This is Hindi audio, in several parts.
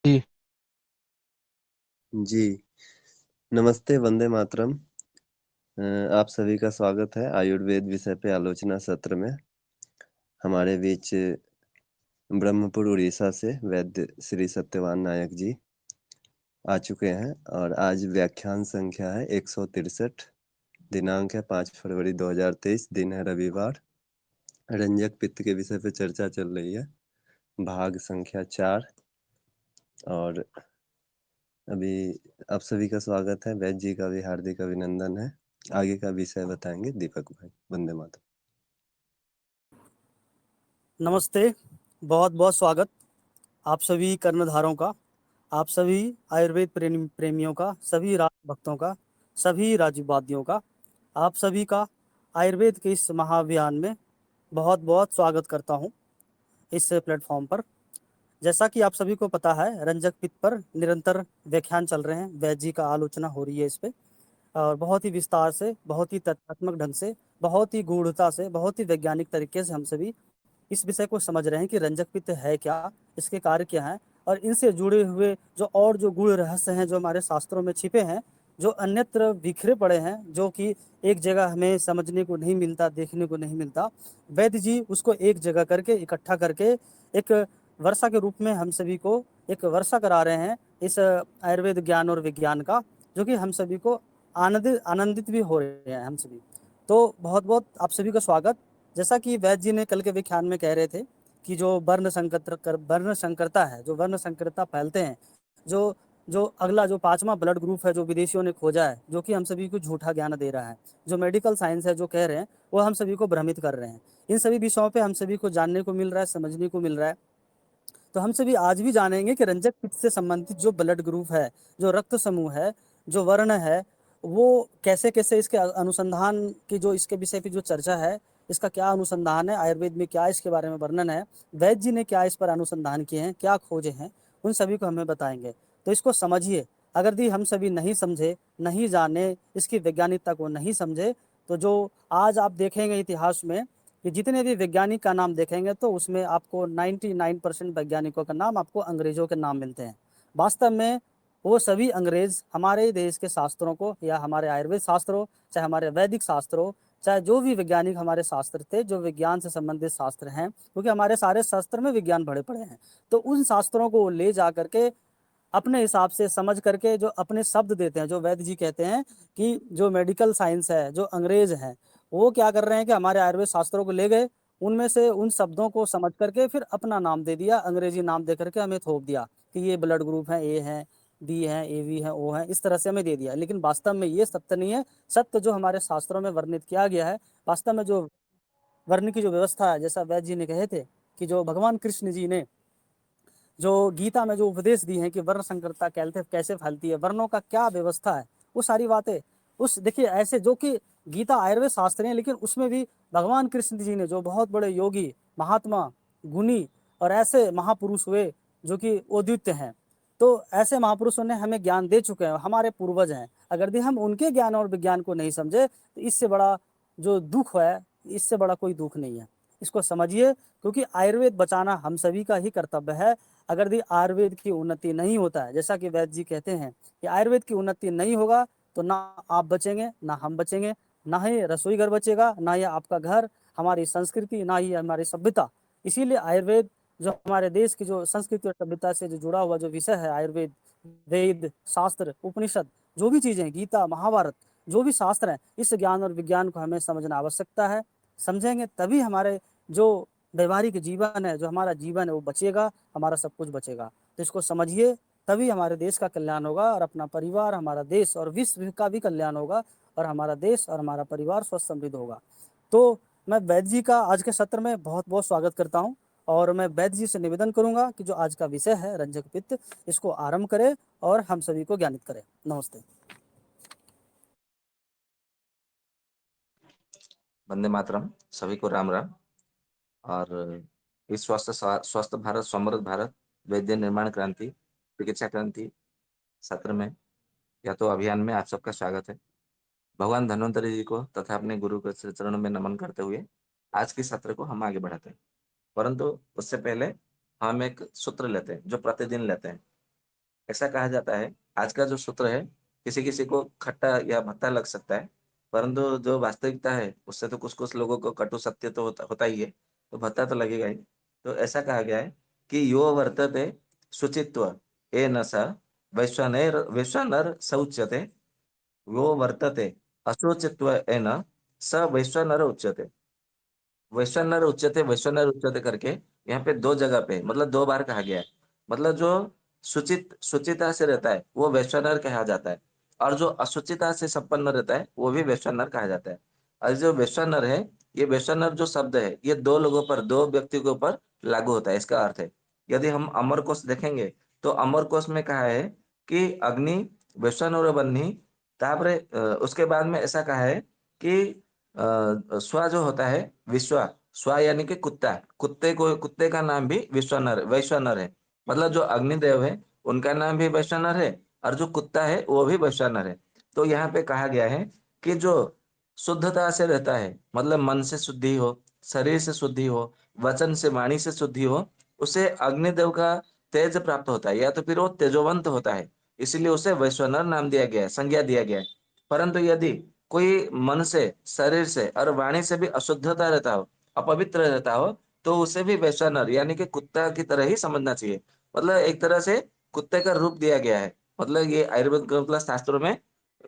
जी। जी, नमस्ते, वंदे मातरम। आप सभी का स्वागत है आयुर्वेद विषय पे आलोचना सत्र में। हमारे बीच ब्रह्मपुर उड़ीसा से वैद्य श्री सत्यवान नायक जी आ चुके हैं और आज व्याख्यान संख्या है 163। दिनांक है 5 फरवरी 2023, दिन है रविवार। रंजक पित्त के विषय पे चर्चा चल रही है, भाग संख्या 4। और अभी आप सभी का स्वागत है, वैद्य जी का भी हार्दिक अभिनंदन है। आगे का विषय बताएंगे दीपक भाई। वंदे मातरम। नमस्ते, बहुत बहुत स्वागत आप सभी कर्णधारों का, आप सभी आयुर्वेद प्रेमियों का, सभी राज भक्तों का, सभी राजवादियों का, आप सभी का आयुर्वेद के इस महाअभियान में बहुत बहुत स्वागत करता हूं इस प्लेटफॉर्म पर। जैसा कि आप सभी को पता है, रंजक पित्त पर निरंतर व्याख्यान चल रहे हैं, वैद्य जी का आलोचना हो रही है इस पे, और बहुत ही विस्तार से, बहुत ही तथ्यात्मक ढंग से, बहुत ही गूढ़ता से, बहुत ही वैज्ञानिक तरीके से हम सभी इस विषय को समझ रहे हैं कि रंजक पित्त है क्या, इसके कार्य क्या हैं, और इनसे जुड़े हुए जो गूढ़ रहस्य हैं जो हमारे शास्त्रों में छिपे हैं, जो अन्यत्र बिखरे पड़े हैं, जो कि एक जगह हमें समझने को नहीं मिलता, देखने को नहीं मिलता, वैद्य जी उसको एक जगह करके, इकट्ठा करके एक वर्षा के रूप में हम सभी को एक वर्षा करा रहे हैं इस आयुर्वेद ज्ञान और विज्ञान का, जो कि हम सभी को आनंदित भी हो रहे हैं हम सभी। तो बहुत बहुत आप सभी का स्वागत। जैसा कि वैद्य जी ने कल के व्याख्यान में कह रहे थे कि जो वर्ण संकरता है, जो वर्ण संकरता फैलते हैं, जो जो अगला जो 5वां ब्लड ग्रुप है जो विदेशियों ने खोजा है, जो कि हम सभी को झूठा ज्ञान दे रहा है, जो मेडिकल साइंस है जो कह रहे हैं, वो हम सभी को भ्रमित कर रहे हैं। इन सभी विषयों पे हम सभी को जानने को मिल रहा है, समझने को मिल रहा है। तो हम सभी आज भी जानेंगे कि रंजक पित्त से संबंधित जो ब्लड ग्रुप है, जो रक्त समूह है, जो वर्ण है, वो कैसे कैसे इसके अनुसंधान की, जो इसके विषय की जो चर्चा है, इसका क्या अनुसंधान है, आयुर्वेद में क्या इसके बारे में वर्णन है, वैद्य जी ने क्या इस पर अनुसंधान किए हैं, क्या खोजे हैं, उन सभी को हमें बताएंगे। तो इसको समझिए। अगर दी हम सभी नहीं समझे, नहीं जाने, इसकी वैज्ञानिकता को नहीं समझे, तो जो आज आप देखेंगे इतिहास में कि जितने भी वैज्ञानिक का नाम देखेंगे तो उसमें आपको 99% वैज्ञानिकों का नाम आपको अंग्रेजों के नाम मिलते हैं। वास्तव में वो सभी अंग्रेज हमारे देश के शास्त्रों को, या हमारे आयुर्वेद शास्त्र हो, चाहे हमारे वैदिक शास्त्र हो, चाहे जो भी वैज्ञानिक हमारे शास्त्र थे, जो विज्ञान से संबंधित शास्त्र हैं, क्योंकि हमारे सारे शास्त्र में विज्ञान भरे पड़े हैं, तो उन शास्त्रों को ले जा करके अपने हिसाब से समझ करके जो अपने शब्द देते हैं, जो वैद्य जी कहते हैं कि जो मेडिकल साइंस है, जो अंग्रेज हैं, वो क्या कर रहे हैं कि हमारे आयुर्वेद शास्त्रों को ले गए, उनमें से उन शब्दों को समझ करके फिर अपना नाम दे दिया, अंग्रेजी नाम दे करके हमें थोप दिया कि ये ब्लड ग्रुप है, ए है, बी है, ए वी है, ओ है, इस तरह से हमें दे दिया। लेकिन वास्तव में ये सत्य नहीं है। सत्य जो हमारे शास्त्रों में वर्णित किया गया है, वास्तव में जो वर्ण की जो व्यवस्था है, जैसा वैद्य जी ने कहे थे कि जो भगवान कृष्ण जी ने जो गीता में जो उपदेश दी है कि वर्ण संकरता कैसे फैलती है, वर्णों का क्या व्यवस्था है, वो सारी बातें उस, देखिए, ऐसे जो कि गीता आयुर्वेद शास्त्र है, लेकिन उसमें भी भगवान कृष्ण जी ने, जो बहुत बड़े योगी, महात्मा, गुणी और ऐसे महापुरुष हुए जो कि अद्वितीय हैं, तो ऐसे महापुरुषों ने हमें ज्ञान दे चुके हैं, हमारे पूर्वज हैं। अगर भी हम उनके ज्ञान और विज्ञान को नहीं समझे, तो इससे बड़ा जो दुख है, इससे बड़ा कोई दुख नहीं है। इसको समझिए, क्योंकि आयुर्वेद बचाना हम सभी का ही कर्तव्य है। अगर दी आयुर्वेद की उन्नति नहीं होता है, जैसा कि वैद्य जी कहते हैं कि आयुर्वेद की उन्नति नहीं होगा, तो ना आप बचेंगे, ना हम बचेंगे, ना ही रसोई घर बचेगा, ना ही आपका घर, हमारी संस्कृति, ना ही हमारी सभ्यता। इसीलिए आयुर्वेद जो हमारे देश की जो संस्कृति और सभ्यता से जो जुड़ा हुआ जो विषय है, आयुर्वेद, वेद, शास्त्र, उपनिषद, जो भी चीज़ें, गीता, महाभारत, जो भी शास्त्र हैं, इस ज्ञान और विज्ञान को हमें समझना आवश्यकता है। समझेंगे तभी हमारे जो व्यवहारिक जीवन है, जो हमारा जीवन है, वो बचेगा, हमारा सब कुछ बचेगा। तो इसको समझिए, तभी हमारे देश का कल्याण होगा, और अपना परिवार, हमारा देश और विश्व का भी कल्याण होगा, और हमारा देश और हमारा परिवार स्वस्थ समृद्ध होगा। तो मैं वैद्य जी का आज के सत्र में बहुत बहुत स्वागत करता हूँ, और मैं वैद्य जी से निवेदन करूंगा कि जो आज का विषय है रंजक पित्त, इसको आरंभ करें और हम सभी को ज्ञानित करें। नमस्ते। वंदे मातरम। सभी को राम राम। और इस स्वस्थ भारत समृद्ध भारत वैद्य निर्माण क्रांति चिकित्सा क्रांति सत्र में या तो अभियान में आप सबका स्वागत है। भगवान धन्वंतरी जी को तथा अपने गुरु के चरणों में नमन करते हुए आज के सत्र को हम आगे बढ़ाते हैं। परंतु उससे पहले हम एक सूत्र लेते हैं जो प्रतिदिन लेते हैं। ऐसा कहा जाता है। आज का जो सूत्र है, किसी किसी को खट्टा या भत्ता लग सकता है, परंतु जो वास्तविकता है उससे तो कुछ कुछ लोगों को कटु सत्य तो होता होता ही है, तो भत्ता तो लगेगा ही। तो ऐसा कहा गया है कि यो वर्तते शुचित्व ए न स वैश्वानर स उच्यते, यो वर्तते अशुचित्व ए न स वैश्वानर उच्यते। वैश्वानर उच्चते करके यहाँ पे दो जगह पे मतलब दो बार कहा गया है। मतलब जो शुचिता से रहता है वो वैश्वानर कहा जाता है, और जो अशुचिता से संपन्न रहता है वो भी वैश्वानर कहा जाता है। और जो वैश्वानर है, ये वैश्वानर जो शब्द है ये दो लोगों पर, दो व्यक्तियों के ऊपर लागू होता है। इसका अर्थ है, यदि हम अमर कोश देखेंगे तो अमर कोश में कहा है कि अग्नि वैश्वानर बन्ही। तापरे उसके बाद में ऐसा कहा है कि स्वा जो होता है विश्वा, स्वा यानी कि कुत्ता, कुत्ते का नाम भी विश्वानर वैश्वानर है। मतलब जो अग्निदेव है उनका नाम भी वैश्वानर है, और जो कुत्ता है वो भी वैश्वानर है। तो यहाँ पे कहा गया है कि जो शुद्धता से रहता है, मतलब मन से शुद्धि हो, शरीर से शुद्धि हो, वचन से वाणी से शुद्धि हो, उसे अग्निदेव का तेज प्राप्त होता है, या तो फिर वो तेजोवंत होता है। इसीलिए उसे वैश्वानर नाम दिया गया है, संज्ञा दिया गया है। परंतु यदि कोई मन से, शरीर से और वाणी से भी अशुद्धता रहता हो, अपवित्र रहता हो, तो उसे भी वैश्वानर यानी कि कुत्ता की तरह ही समझना चाहिए। मतलब एक तरह से कुत्ते का रूप दिया गया है। मतलब ये आयुर्वेद मतलब शास्त्रों में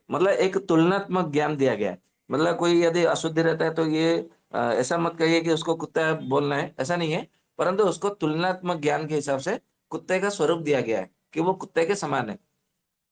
मतलब एक तुलनात्मक ज्ञान दिया गया है। मतलब कोई यदि अशुद्ध रहता है तो ये ऐसा मत कहिए कि उसको कुत्ता बोलना है, ऐसा नहीं है। परंतु उसको तुलनात्मक ज्ञान के हिसाब से कुत्ते का स्वरूप दिया गया है कि वो कुत्ते के समान है।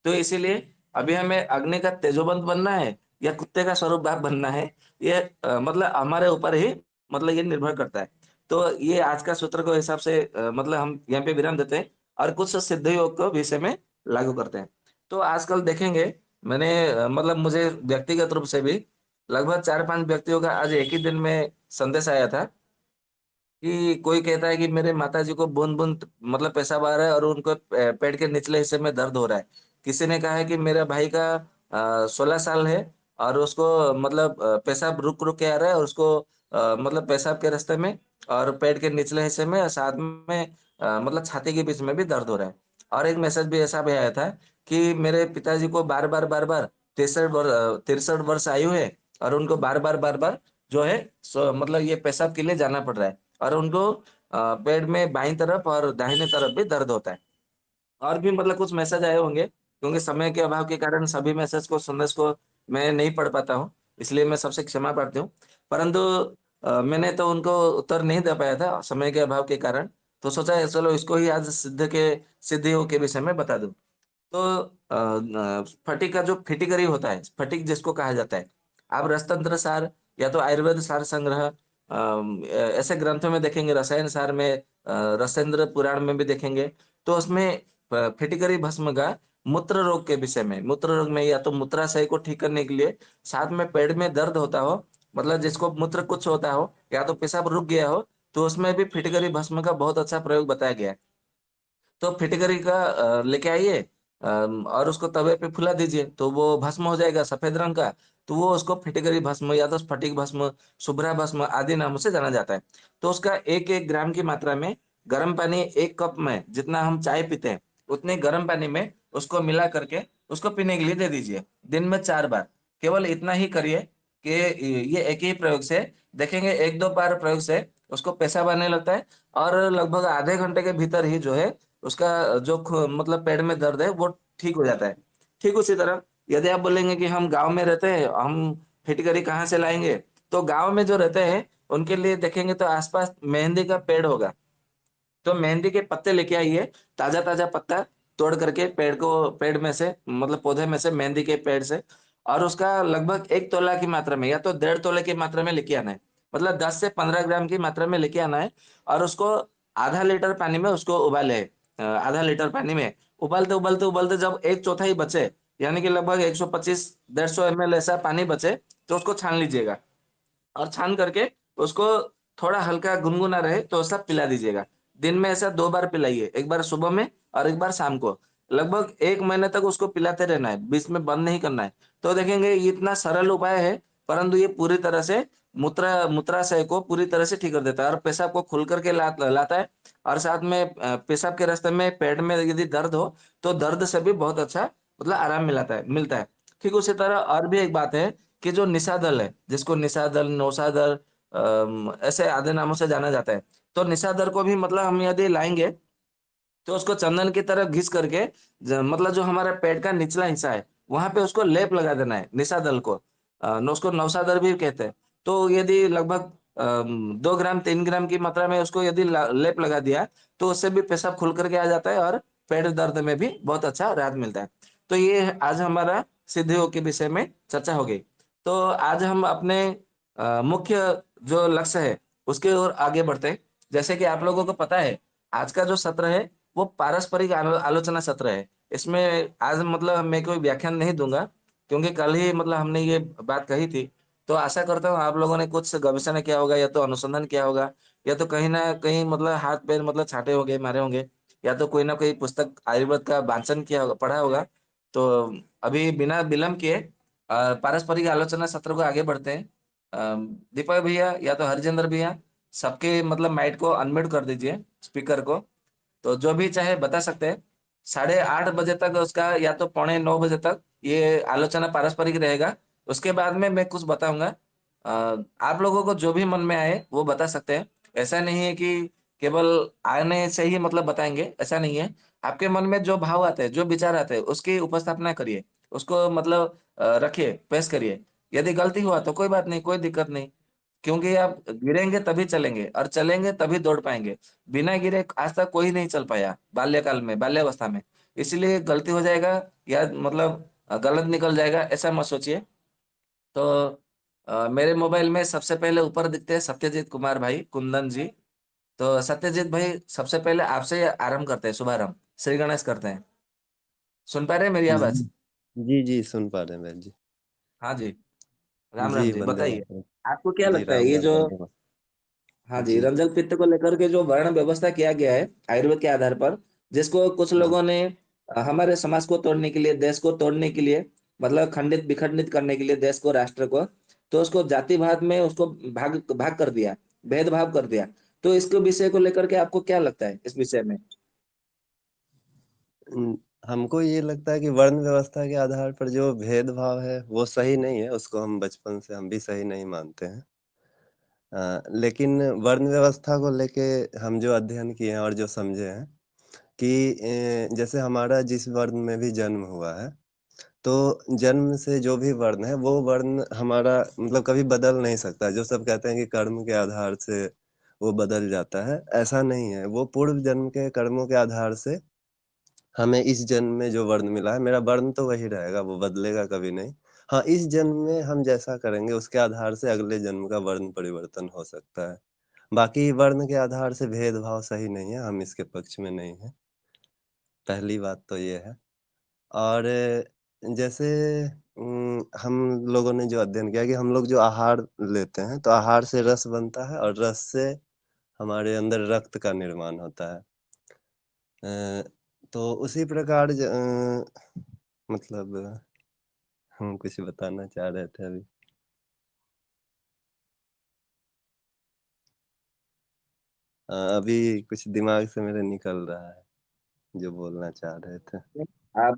तो इसीलिए अभी हमें अग्नि का तेजोबंद बनना है या कुत्ते का स्वरूप भाग बनना है, ये मतलब हमारे ऊपर ही मतलब ये निर्भर करता है। तो ये आज का सूत्र के हिसाब से मतलब हम यहाँ पे विराम देते हैं और कुछ सिद्ध योग को विषय में लागू करते हैं। तो आजकल देखेंगे, मैंने मतलब मुझे व्यक्तिगत रूप से भी लगभग 4-5 व्यक्तियों का आज एक ही दिन में संदेश आया था कि कोई कहता है कि मेरे माताजी को बूंद-बूंद मतलब पेशाब आ रहा है और उनको पेट के निचले हिस्से में दर्द हो रहा है। किसी ने कहा है कि मेरा भाई का 16 साल है और उसको मतलब पेशाब रुक-रुक के आ रहा है और उसको मतलब पेशाब के रास्ते में और पेट के निचले हिस्से में और साथ में मतलब छाती के बीच में भी दर्द हो रहा है। और एक मैसेज भी ऐसा भी आया था कि मेरे पिताजी को बार-बार 63 वर्ष आयु है और उनको बार-बार जो है मतलब ये पेशाब के लिए जाना पड़ रहा है। और उनको पेट में बाईं तरफ और दाहिने तरफ भी दर्द होता है। और भी मतलब कुछ मैसेज आए होंगे, क्योंकि समय के अभाव के कारण सभी मैसेज को, संदेश को मैं नहीं पढ़ पाता हूँ, इसलिए मैं सबसे क्षमा प्रार्थी हूँ। परंतु मैंने तो उनको उत्तर नहीं दे पाया था समय के अभाव के कारण, तो सोचा चलो इसको ही आज सिद्धियों के विषय में बता दूँ। तो फटीक का जो फिटिकरी होता है, फटीक जिसको कहा जाता है, आप रसतंत्र सार या तो आयुर्वेद सार संग्रह ऐसे ग्रंथों में देखेंगे, रसायन सार में रसेंद्र पुराण में भी देखेंगे, तो उसमें फिटिकरी भस्म का मूत्र रोग के विषय में, मूत्र रोग में या तो मूत्राशय को ठीक करने के लिए, साथ में पेट में दर्द होता हो, मतलब जिसको मूत्र कुछ होता हो या तो पेशाब रुक गया हो, तो उसमें भी फिटिकरी भस्म का बहुत अच्छा प्रयोग बताया गया है। तो फिटकरी का लेके आइए, और उसको तवे पे फुला दीजिए तो वो भस्म हो जाएगा सफेद रंग का। तो वो उसको फिटकरी भस्म या तो स्फटिक भस्म, शुभ्रा भस्म आदि नामों से जाना जाता है। तो उसका 1-1 ग्राम की मात्रा में गर्म पानी, 1 कप में जितना हम चाय पीते हैं उतने गर्म पानी में उसको मिला करके उसको पीने के लिए दे दीजिए, दिन में 4 बार। केवल इतना ही करिए कि ये एक ही प्रयोग से देखेंगे, 1-2 बार प्रयोग से उसको पेशाब आने लगता है, और लगभग आधे घंटे के भीतर ही जो है उसका जो मतलब पेट में दर्द है वो ठीक हो जाता है। ठीक उसी तरह यदि आप बोलेंगे कि हम गाँव में रहते हैं, हम फिटकरी कहाँ से लाएँगे? तो गाँव में जो रहते हैं, उनके लिए देखेंगे तो आस-पास मेहंदी का पेड़ होगा। तो मेहंदी के पत्ते लेके आइए, ताज़ा-ताज़ा पत्ता तोड़ करके पेड़ में से मतलब पौधे में से, मेहंदी के पेड़ से, और उसका लगभग 1 तोला की मात्रा में या तो 1.5 तोले की मात्रा में लेके आना है। मतलब 10 से 15 ग्राम की मात्रा में लेके आना है, और उसको आधा लीटर पानी में उसको उबाले, आधा लीटर पानी में उबालते जब 1/4 बचे, यानी कि लगभग 125 150 एमएल ऐसा पानी बचे, तो उसको छान लीजिएगा। और छान करके उसको थोड़ा हल्का गुनगुना रहे तो ऐसा पिला दीजिएगा। दिन में ऐसा 2 बार पिलाइए, एक बार सुबह में और एक बार शाम को। लगभग 1 महीने तक उसको पिलाते रहना है, बीच में बंद नहीं करना है। तो देखेंगे ये इतना सरल उपाय है, परंतु ये पूरी तरह से मूत्राशय को पूरी तरह से ठीक कर देता है और पेशाब को खुल करके लाता है। और साथ में पेशाब के रास्ते में पेट में यदि दर्द हो तो दर्द से भी बहुत अच्छा मतलब आराम मिलता है। ठीक उसी तरह और भी एक बात है कि जो निशादल है, जिसको निशादल, नौशादल ऐसे आधे नामों से जाना जाता है। तो निशादल को भी मतलब हम यदि लाएंगे तो उसको चंदन की तरह घिस करके मतलब जो हमारा पेट का निचला हिस्सा है वहां पे उसको लेप लगा देना है निशादल को। उसको नौशादल भी कहते हैं। तो यदि लगभग 2 ग्राम 3 ग्राम की मात्रा में उसको यदि लेप लगा दिया तो उससे भी पेशाब खुल करके आ जाता है और पेट दर्द में भी बहुत अच्छा राहत मिलता है। तो ये आज हमारा सिद्धियों के विषय में चर्चा हो गई। तो आज हम अपने मुख्य जो लक्ष्य है उसके ओर आगे बढ़ते हैं। जैसे कि आप लोगों को पता है आज का जो सत्र है वो पारस्परिक आलोचना सत्र है। इसमें आज मतलब मैं कोई व्याख्यान नहीं दूंगा क्योंकि कल ही मतलब हमने ये बात कही थी। तो आशा करता हूँ आप लोगों ने कुछ गवेषणा किया होगा या तो अनुसंधान किया होगा या तो कहीं ना कहीं मतलब हाथ पैर मतलब छाटे होंगे मारे होंगे या तो कोई ना कोई पुस्तक आयुर्वेद का वाचन किया होगा पढ़ा होगा। तो अभी बिना विलंब किए पारस्परिक आलोचना सत्र को आगे बढ़ते हैं। दीपक भैया या तो हरिचंद्र भैया सबके मतलब माइक को अनम्यूट कर दीजिए स्पीकर को। तो जो भी चाहे बता सकते हैं। 8:30 बजे तक उसका या तो 8:45 बजे तक ये आलोचना पारस्परिक रहेगा। उसके बाद में मैं कुछ बताऊंगा। आप लोगों को जो भी मन में आए वो बता सकते हैं। ऐसा नहीं है कि केवल आने से ही मतलब बताएंगे, ऐसा नहीं है। आपके मन में जो भाव आते हैं, जो विचार आते हैं उसकी उपस्थापना करिए। उसको मतलब रखिए, पेश करिए। यदि गलती हुआ तो कोई बात नहीं, कोई दिक्कत नहीं। क्योंकि आप गिरेंगे तभी चलेंगे और चलेंगे तभी दौड़ पाएंगे। बिना गिरे आज तक कोई नहीं चल पाया बाल्यकाल में, बाल्यावस्था में। इसलिए गलती हो जाएगा या मतलब गलत निकल जाएगा ऐसा मत सोचिए। तो मेरे मोबाइल में सबसे पहले ऊपर दिखते हैं सत्यजीत कुमार भाई कुंदन जी। तो सत्यजीत भाई सबसे पहले आपसे आरंभ करते हैं, शुभारंभ श्री गणेश करते हैं। सुन पा रहे हैं मेरी जी आवाज? जी जी, सुन पा रहे हैं बहन जी। हाँ जी। राम जी राम जी, वंदे बताइए मातरम। आपको क्या जी लगता है राम ये राम, जो, वंदे मातरम। हाँ जी, जी रंजक पित्त को लेकर के जो वर्ण व्यवस्था किया गया है आयुर्वेद के आधार पर, जिसको कुछ जी लोगों ने हमारे समाज को तोड़ने के लिए, देश को तोड़ने के लिए, मतलब खंडित विखंडित करने के लिए देश को, राष्ट्र को, तो उसको जातिवाद में उसको भाग भाग कर दिया, भेदभाव कर दिया। तो इसके विषय को लेकर के आपको क्या लगता है इस विषय में? उम, हमको ये लगता है कि वर्ण व्यवस्था के आधार पर जो भेदभाव है वो सही नहीं है, उसको हम बचपन से हम भी सही नहीं मानते हैं। लेकिन वर्ण व्यवस्था को लेके हम जो अध्ययन किए हैं और जो समझे हैं कि जैसे हमारा जिस वर्ण में भी जन्म हुआ है, तो जन्म से जो भी वर्ण है, वो वर्ण हमारा मतलब कभी बदल नहीं सकता। जो सब कहते हैं कि कर्म के आधार से वो बदल जाता है, ऐसा नहीं है। वो पूर्व जन्म के कर्मों के आधार से हमें इस जन्म में जो वर्ण मिला है, मेरा वर्ण तो वही रहेगा, वो बदलेगा कभी नहीं। हाँ, इस जन्म में हम जैसा करेंगे, उसके आधार से अगले जन्म का वर्ण परिवर्तन हो सकता है। बाकी वर्ण के आधार से भेदभाव सही नहीं है, हम इसके पक्ष में नहीं हैं। पहली बात तो ये है। और जैसे हम लोगों ने जो अध्ययन किया कि हम लोग जो आहार लेते हैं, तो आहार से रस बनता है और रस से हमारे अंदर रक्त का निर्माण होता है। अ, तो उसी प्रकार मतलब हम कुछ बताना चाह रहे थे अभी। अभी कुछ दिमाग से मेरे निकल रहा है, जो बोलना चाह रहे थे। आप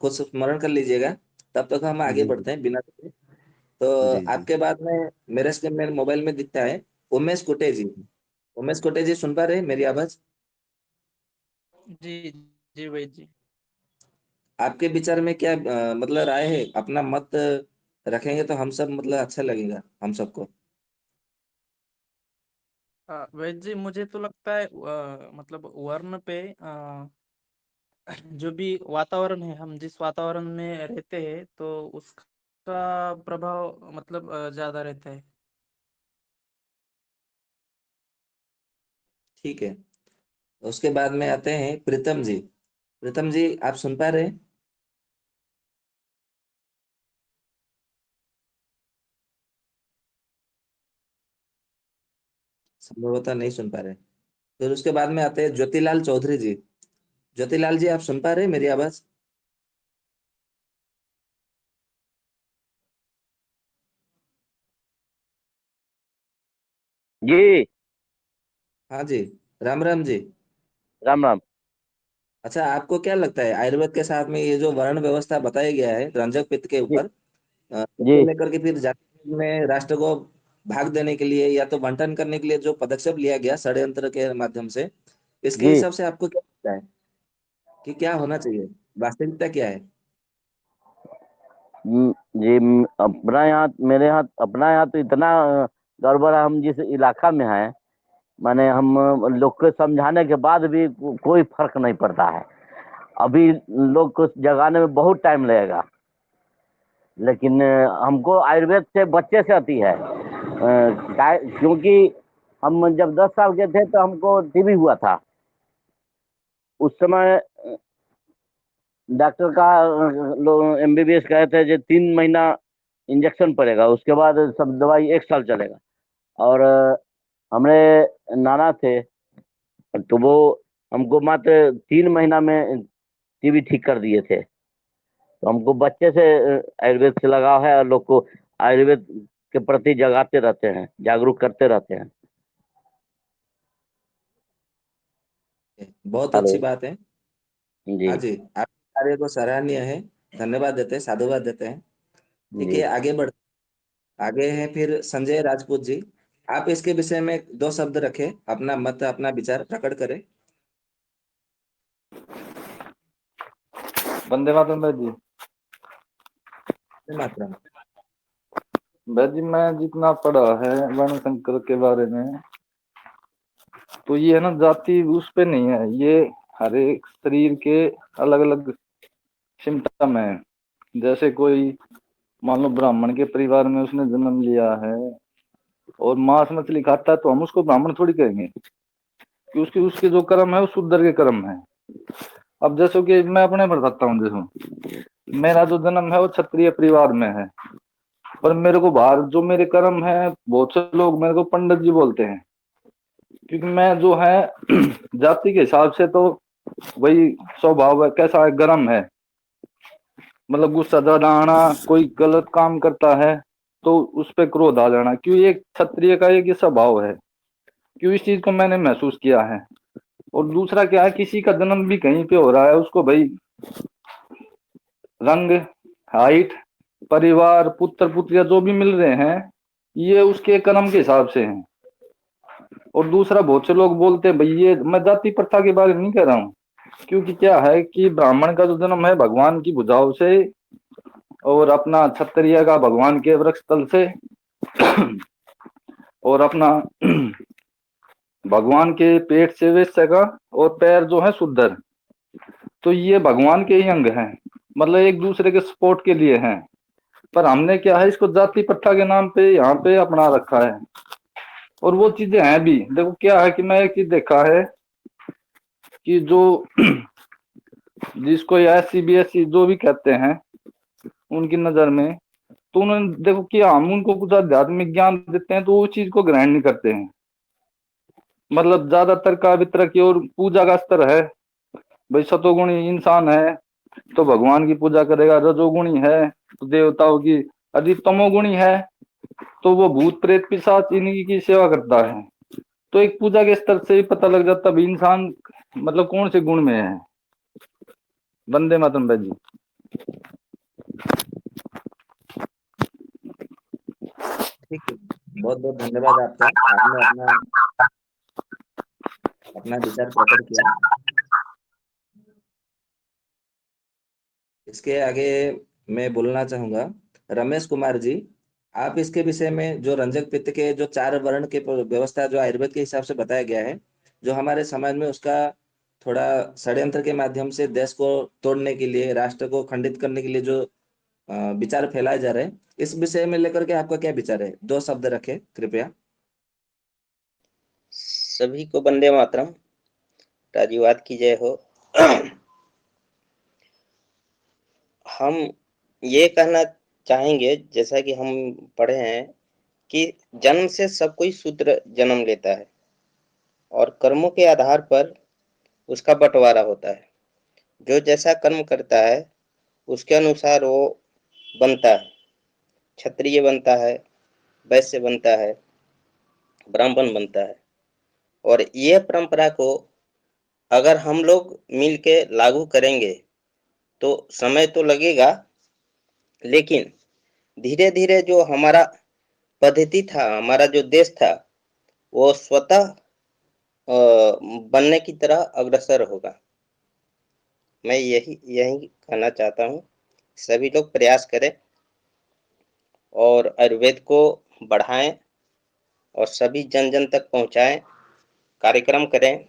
कुछ स्मरण कर लीजिएगा, तब तक हम आगे जी, बढ़ते हैं बिना रुके। तो जी, जी। आपके बाद में मेरे स्क्रीन में मोबाइल में दिखता है उमेश कुटे जी। उमेश कुटे जी सुन पा रहे हैं मेरी आवाज? जी जी वैद जी। आपके विचार में क्या मतलब राय है, अपना मत रखेंगे तो हम सब मतलब अच्छा लगेगा हम सबको। वैद जी, मुझे तो लगता है मतलब वर्ण पे जो भी वातावरण है, हम जिस वातावरण में रहते हैं तो उसका प्रभाव मतलब ज्यादा रहता है। ठीक है। उसके बाद में आते हैं प्रीतम जी। प्रीतम जी आप सुन पा रहे हैं? संभवतः नहीं सुन पा रहे। फिर उसके बाद में आते हैं ज्योतिलाल चौधरी जी। ज्योतिलाल जी आप सुन पा रहे हैं मेरी आवाज? जी। हाँ जी, राम राम जी। राम राम। अच्छा, आपको क्या लगता है आयुर्वेद के साथ में ये जो वर्ण व्यवस्था बताया गया है रंजक पित्त के जी। ऊपर, इसको जी। लेकर के फिर जाति में राष्ट्र को भाग देने के लिए या तो बंटन करने के लिए जो पदक्षेप लिया गया षड्यंत्र के माध्यम से, इसके जी। हिसाब से आपको क्या लगता है कि क्या होना चाहिए, वास्तविकता क्या है? जी, अपना यहाँ, मेरे यहाँ, अपना यहाँ तो इतना गड़बड़ है। हम जिस इलाका में हैं, माने हम लोग को समझाने के बाद भी कोई फर्क नहीं पड़ता है। अभी लोग को जगाने में बहुत टाइम लगेगा, लेकिन हमको आयुर्वेद से बच्चे से आती है। क्योंकि हम जब 10 साल के थे तो हमको टीबी हुआ था। उस समय डॉक्टर का लोग एमबीबीएस कहे थे जो 3 महीना इंजेक्शन पड़ेगा, उसके बाद सब दवाई 1 साल चलेगा। और हमारे नाना थे, तो वो हमको मात्र 3 महीना में टीबी ठीक कर दिए थे। तो हमको बच्चे से आयुर्वेद से लगाव है, और लोग को आयुर्वेद के प्रति जगाते रहते हैं, जागरूक करते रहते हैं। बहुत हेलो। अच्छी बात है। जी। हाँ जी, आपके कार्य को सराहनीय है, धन्यवाद देते हैं, साधुवाद देते हैं। ठीक जी। है, आगे है फिर संजय राजपूत जी। आप इसके विषय में दो शब्द रखें, अपना मत अपना विचार प्रकट करें। वंदे मातरम भाई जी। मात्रा। भाई जी, मैं जितना पढ़ा है वर्ण संकर के बारे में, तो ये है ना, जाति उस पे नहीं है, ये हर एक शरीर के अलग अलग सिम्टम है। जैसे कोई मान लो ब्राह्मण के परिवार में उसने जन्म लिया है और मांस मछली खाता है, तो हम उसको ब्राह्मण थोड़ी कहेंगे, कि उसके उसके जो कर्म है वो शूद्र के कर्म है। अब जैसे कि मैं अपने बताता हूँ, जैसे मेरा जो जन्म है वो क्षत्रिय परिवार में है, पर मेरे को बाहर जो मेरे कर्म है, बहुत से लोग मेरे को पंडित जी बोलते हैं, क्योंकि मैं जो है जाति के हिसाब से तो वही स्वभाव है, कैसा है, गर्म है। मतलब गुस्सा ज्यादा आना, कोई गलत काम करता है तो उस पे क्रोध आ जाना, क्यों, एक क्षत्रिय का एक ये स्वभाव है। क्यों, इस चीज को मैंने महसूस किया है। और दूसरा क्या है, किसी का जन्म भी कहीं पे हो रहा है, उसको भाई रंग, हाइट, परिवार, पुत्र पुत्रिया जो भी मिल रहे हैं, ये उसके कर्म के हिसाब से हैं। और दूसरा, बहुत से लोग बोलते हैं भाई, ये मैं जाति प्रथा के बारे में नहीं कह रहा हूँ, क्योंकि क्या है कि ब्राह्मण का जो जन्म है भगवान की भुजाओं से, और अपना क्षत्रिय का भगवान के वृक्ष तल से, और अपना भगवान के पेट से वैश्य का, और पैर जो है शुद्र। तो ये भगवान के ही अंग हैं, मतलब एक दूसरे के सपोर्ट के लिए हैं। पर हमने क्या है, इसको जाति प्रथा के नाम पे यहाँ पे अपना रखा है। और वो चीजें हैं भी, देखो क्या है कि मैं एक चीज देखा है कि जो जिसको या सीबीएसई जो भी कहते हैं उनकी नजर में, तो उन्होंने देखो कि हम उनको कुछ आध्यात्मिक ज्ञान देते हैं तो वो चीज को ग्रहण नहीं करते हैं। मतलब ज्यादातर का वितरक की और पूजा का स्तर है, भाई सतोगुणी इंसान है तो भगवान की पूजा करेगा, रजोगुणी है तो देवताओं की, यदि तमोगुणी है तो वो भूत प्रेत पिशाच इन्हीं की सेवा करता है। तो एक पूजा के स्तर से ही पता लग जाता भी इंसान मतलब कौन से गुण में है। वंदे मातरम भाई जी। ठीक है, बहुत बहुत धन्यवाद आपका, आपने अपना अपना विचार प्रकट किया। इसके आगे मैं बोलना चाहूंगा, रमेश कुमार जी, आप इसके विषय में जो रंजक पित्त के जो 4 वर्ण के व्यवस्था जो आयुर्वेद के हिसाब से बताया गया है, जो हमारे समाज में उसका थोड़ा षड्यंत्र के माध्यम से देश को तोड़ने के लिए, राष्ट्र को खंडित करने के लिए जो विचार फैलाए जा रहे हैं, इस विषय में लेकर के आपका क्या विचार है? दो शब्द रखें कृपया। सभी को वंदे मातरम, राजीवाद की जय हो। हम ये कहना चाहेंगे, जैसा कि हम पढ़े हैं कि जन्म से सब कोई शूद्र जन्म लेता है और कर्मों के आधार पर उसका बंटवारा होता है। जो जैसा कर्म करता है उसके अनुसार वो बनता है, क्षत्रिय बनता है, वैश्य बनता है, ब्राह्मण बनता है। और ये परंपरा को अगर हम लोग मिल के लागू करेंगे तो समय तो लगेगा, लेकिन धीरे धीरे जो हमारा पद्धति था, हमारा जो देश था, वो स्वतः बनने की तरह अग्रसर होगा। मैं यही यही कहना चाहता हूँ, सभी लोग प्रयास करें और आयुर्वेद को बढ़ाएं और सभी जन जन तक पहुंचाएं, कार्यक्रम करें।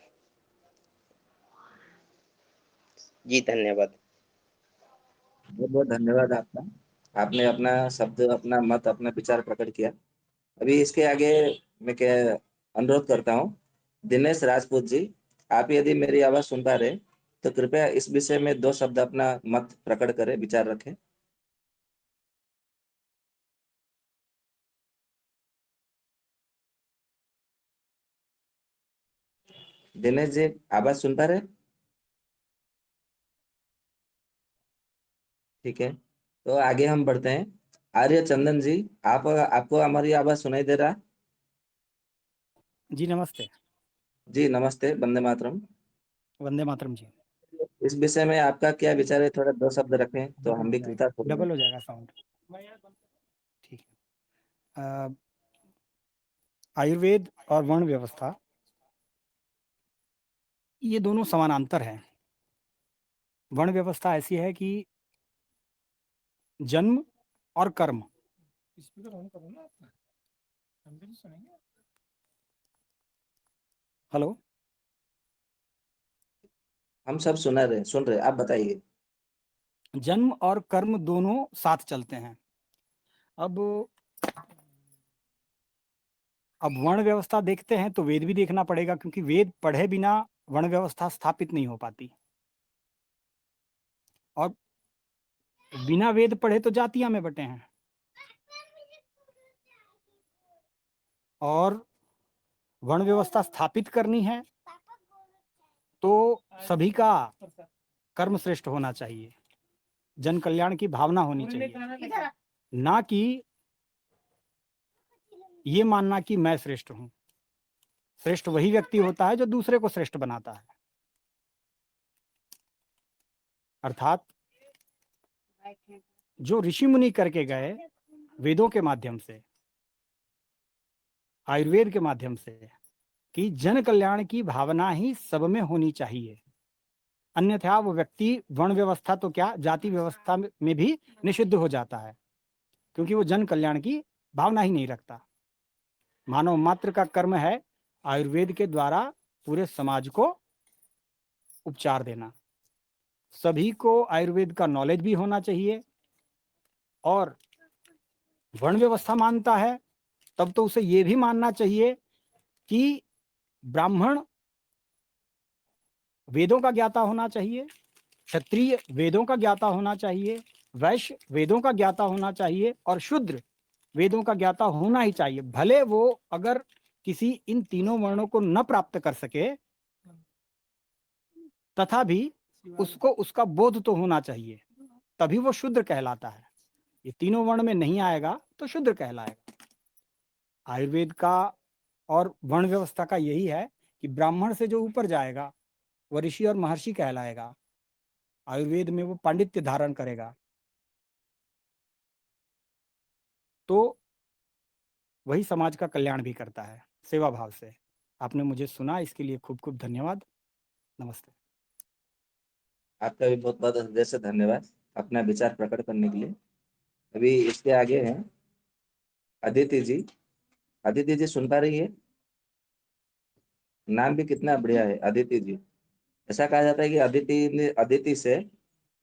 जी धन्यवाद। बहुत बहुत धन्यवाद आपका। आपने अपना शब्द, अपना मत, अपना विचार प्रकट किया। अभी इसके आगे मैं क्या अनुरोध करता हूँ, दिनेश राजपूत जी, आप यदि मेरी आवाज सुन पा रहे तो कृपया इस विषय में 2 शब्द अपना मत प्रकट करें, विचार रखें। दिनेश जी, आवाज सुन पा रहे? ठीक है, तो आगे हम बढ़ते हैं। आर्य चंदन जी, आपको हमारी आवाज सुनाई दे रहा? जी नमस्ते। जी नमस्ते, वंदे मातरम। वंदे मातरम जी। इस विषय में आपका क्या विचार है? थोड़ा 2 शब्द रखें तो हम भी कृतज्ञ होंगे। डबल हो जाएगा साउंड। ठीक है। आयुर्वेद और वर्ण व्यवस्था, ये दोनों समानांतर हैं। वर्ण व्यवस्था ऐसी है कि जन्म और कर्म, हेलो, हम सब सुन रहे, आप बताइए। जन्म और कर्म दोनों साथ चलते हैं। अब वर्ण व्यवस्था देखते हैं तो वेद भी देखना पड़ेगा, क्योंकि वेद पढ़े बिना वर्ण व्यवस्था स्थापित नहीं हो पाती। और बिना वेद पढ़े तो जातियां में बटे हैं, और वर्ण व्यवस्था स्थापित करनी है तो सभी का कर्म श्रेष्ठ होना चाहिए, जन कल्याण की भावना होनी चाहिए, ना कि ये मानना कि मैं श्रेष्ठ हूं। श्रेष्ठ वही व्यक्ति होता है जो दूसरे को श्रेष्ठ बनाता है। अर्थात जो ऋषि मुनि करके गए वेदों के माध्यम से, आयुर्वेद के माध्यम से, कि जन कल्याण की भावना ही सब में होनी चाहिए, अन्यथा वो व्यक्ति वर्ण व्यवस्था तो क्या, जाति व्यवस्था में भी निषिद्ध हो जाता है, क्योंकि वो जन कल्याण की भावना ही नहीं रखता। मानव मात्र का कर्म है आयुर्वेद के द्वारा पूरे समाज को उपचार देना। सभी को आयुर्वेद का नॉलेज भी होना चाहिए, और वर्ण व्यवस्था मानता है तब तो उसे ये भी मानना चाहिए कि ब्राह्मण वेदों का ज्ञाता होना चाहिए, क्षत्रिय वेदों का ज्ञाता होना चाहिए, वैश्य वेदों का ज्ञाता होना चाहिए, और शूद्र वेदों का ज्ञाता होना ही चाहिए। भले वो अगर किसी इन तीनों वर्णों को न प्राप्त कर सके, तथा भी उसको उसका बोध तो होना चाहिए, तभी वो शूद्र कहलाता है। ये तीनों वर्ण में नहीं आएगा तो शूद्र कहलाएगा। आयुर्वेद का और वर्ण व्यवस्था का यही है कि ब्राह्मण से जो ऊपर जाएगा वह ऋषि और महर्षि कहलाएगा, आयुर्वेद में वो पांडित्य धारण करेगा। तो वही समाज का कल्याण भी करता है सेवा भाव से। आपने मुझे सुना, इसके लिए खूब खूब धन्यवाद। नमस्ते। आपका भी बहुत बहुत हृदय से धन्यवाद अपना विचार प्रकट करने के लिए। अभी इसके आगे हैं अदिति जी। अदिति जी सुन पा रही है? नाम भी कितना बढ़िया है, अदिति जी। ऐसा कहा जाता है कि अदिति से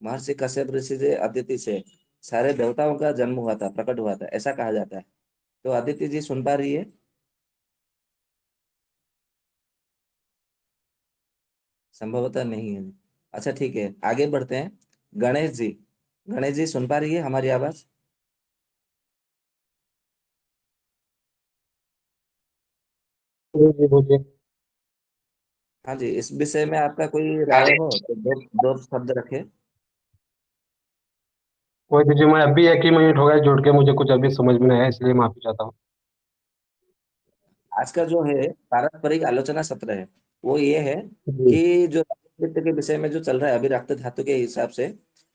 महर्षि कश्यप ऋषि से, अदिति से सारे देवताओं का जन्म हुआ था, प्रकट हुआ था, ऐसा कहा जाता है। तो अदिति जी सुन पा रही है? संभवतः नहीं है। अच्छा ठीक है, आगे बढ़ते हैं। गणेश जी, गणेश जी सुन पा रही है हमारी आवाज? जी बोलिए। हाँ जी, इस विषय में आपका कोई राय हो तो 2 शब्द रखे। कोई दीजिए, मैं अभी 1 ही मिनट हो गया जुड़ के, मुझे कुछ अभी समझ में नहीं आया, इसलिए माफी चाहता हूँ। आज का जो है पारस्परिक आलोचना सत्र है, वो ये है जी कि जो राजनीति के विषय में जो चल रहा है अभी रक्त धातु के हिसाब से,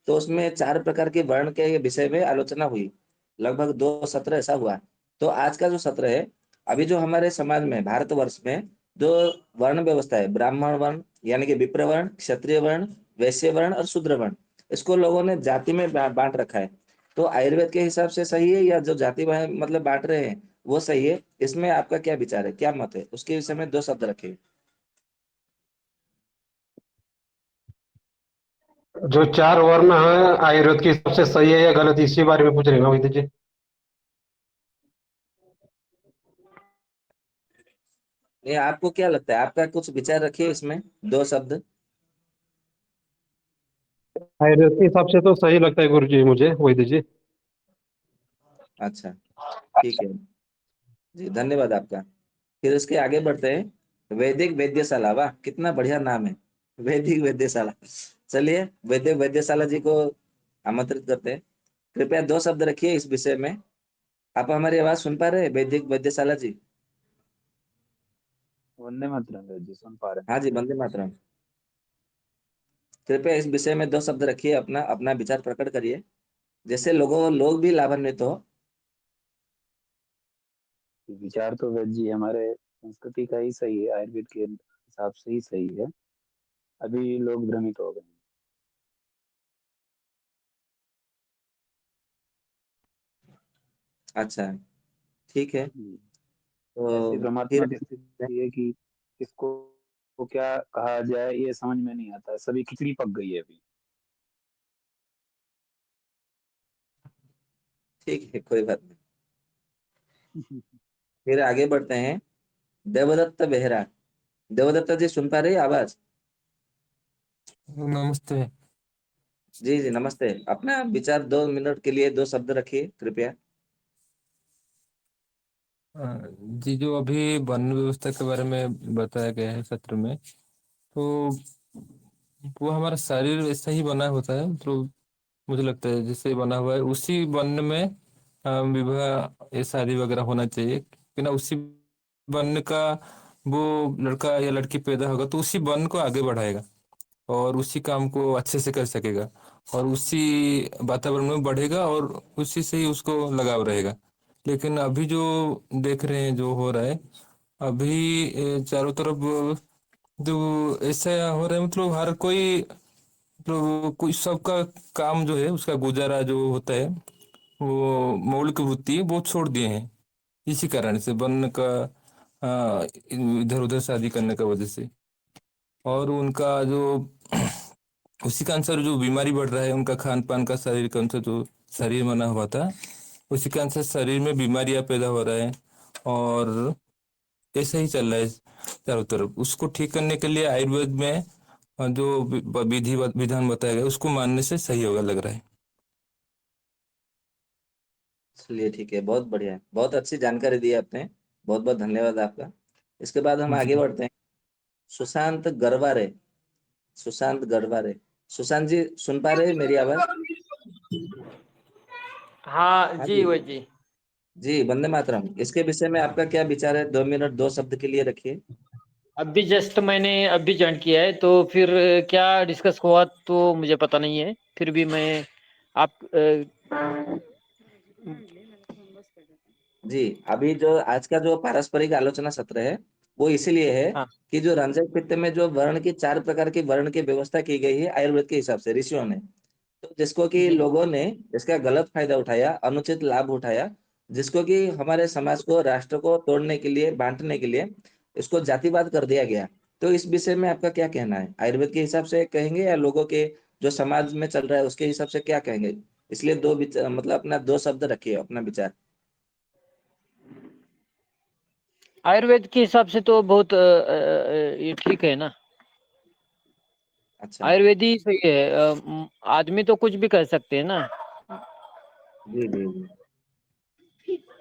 तो उसमें 4 प्रकार के वर्ण के विषय में आलोचना हुई। लगभग 2 सत्र ऐसा हुआ। तो आज का जो सत्र है, अभी जो हमारे समाज में भारतवर्ष में जो वर्ण व्यवस्था है, ब्राह्मण वर्ण यानी कि विप्र वर्ण, क्षत्रिय वर्ण, वैश्य वर्ण और शूद्र वर्ण, इसको लोगों ने जाति में बांट रखा है। तो आयुर्वेद के हिसाब से सही है या जो जाति मतलब बांट रहे हैं वो सही है? इसमें आपका क्या विचार है, क्या मत है? उसके विषय में 2 शब्द रखिए। जो 4 वर्ण है आयुर्वेद के हिसाब से सही है या गलत, इसी बारे में पूछ रहे हैं ना वैद्य जी? ये आपको क्या लगता है, आपका कुछ विचार रखिए इसमें, 2 शब्द। आयुर्वेद के हिसाब से तो सही लगता है गुरु जी मुझे, वैद्य जी। अच्छा, ठीक है जी, धन्यवाद आपका। फिर इसके आगे बढ़ते हैं। वैदिक वैद्यशाला, वाह कितना बढ़िया नाम है, वैदिक वैद्यशाला। चलिए वैदिक वैद्यशाला जी को आमंत्रित करते हैं। कृपया 2 शब्द रखिए इस विषय में। आप हमारी आवाज सुन पा रहे हैं वैदिक वैद्यशाला जी? वंदे मातरम वेद जी, सुन पा रहे हाँ जी, वंदे मातरम। कृपया इस विषय में 2 शब्द रखिए, अपना अपना विचार प्रकट करिए, जैसे लोग भी लाभान्वित हो। हैं। विचार तो वेद जी हमारे संस्कृति का ही सही है, आयुर्वेद के हिसाब से ही सही है। अभी लोग भ्रमित हो गए हैं। अच्छा, ठीक है। जी, ऐसी तो फिर भ्रमात्मक स्थिति है कि किसको को क्या कहा जाए ये समझ में नहीं आता, सभी खिचड़ी पक गई है अभी। ठीक है, कोई बात नहीं। फिर आगे बढ़ते हैं। देवदत्त बेहरा, देवदत्त जी सुन पा रही है आवाज? नमस्ते। जी जी नमस्ते। अपना विचार 2 मिनट के लिए 2 शब्द रखिए कृपया। जी, जो अभी वन व्यवस्था के बारे में बताया गया है सत्र में, तो वो हमारा शरीर ऐसा ही बना होता है, तो मुझे लगता है जैसे बना हुआ है उसी वन में विवाह ये शादी वगैरह होना चाहिए, कि ना उसी वन का वो लड़का या लड़की पैदा होगा तो उसी वन को आगे बढ़ाएगा और उसी काम को अच्छे से कर सकेगा और उसी वातावरण में बढ़ेगा और उसी से ही उसको लगाव रहेगा। लेकिन अभी जो देख रहे हैं जो हो रहा है अभी, चारों तरफ जो ऐसा हो रहा है, मतलब हर कोई, मतलब कोई सबका काम जो है उसका गुजारा जो होता है वो मौलिक वृत्ति वो छोड़ दिए हैं इसी कारण से, वन का इधर उधर शादी करने का वजह से। और उनका जो उसी के अनुसार जो बीमारी बढ़ रहा है, उनका खान पान का, शरीर के अनुसार जो शरीर बना हुआ था उसी के अनुसार शरीर में बीमारियां पैदा हो रहा है और ऐसा ही चल रहा है चारों तरफ। उसको ठीक करने के लिए आयुर्वेद में जो विधि विधान बताया गया उसको मानने से सही होगा लग रहा है। चलिए ठीक है, बहुत बढ़िया है, बहुत अच्छी जानकारी दी आपने, बहुत बहुत धन्यवाद आपका। इसके बाद हम आगे जी बढ़ते हैं। सुशांत गरवारे, सुशांत गरवारे। सुशांत जी सुन पा रहे हैं मेरी आवाज? हाँ हाँ जी जी वैद जी। जी, वंदे मातरम। इसके विषय में आपका क्या विचार है? 2 मिनट 2 शब्द के लिए रखिए। अभी जस्ट मैंने अभी ज्वाइन किया है, तो फिर क्या डिस्कस हुआ तो मुझे पता नहीं है, फिर भी मैं आप जी, अभी जो आज का जो पारस्परिक आलोचना सत्र है वो इसीलिए है हाँ कि जो रंजक पित्त में जो वर्ण की 4 प्रकार की वर्ण की व्यवस्था की गई है आयुर्वेद के हिसाब से ऋषियों ने, तो जिसको कि जी लोगों ने इसका गलत फायदा उठाया, अनुचित लाभ उठाया, जिसको कि हमारे समाज को, राष्ट्र को तोड़ने के लिए, बांटने के लिए इसको जातिवाद कर दिया गया। तो इस विषय में आपका क्या कहना है? आयुर्वेद के हिसाब से कहेंगे या लोगों के जो समाज में चल रहा है उसके हिसाब से क्या कहेंगे? इसलिए मतलब अपना 2 शब्द रखिए, अपना विचार। आयुर्वेद के हिसाब से तो बहुत ये ठीक है ना। अच्छा, आयुर्वेद ही सही है। आदमी तो कुछ भी कर सकते हैं ना। जी जी जी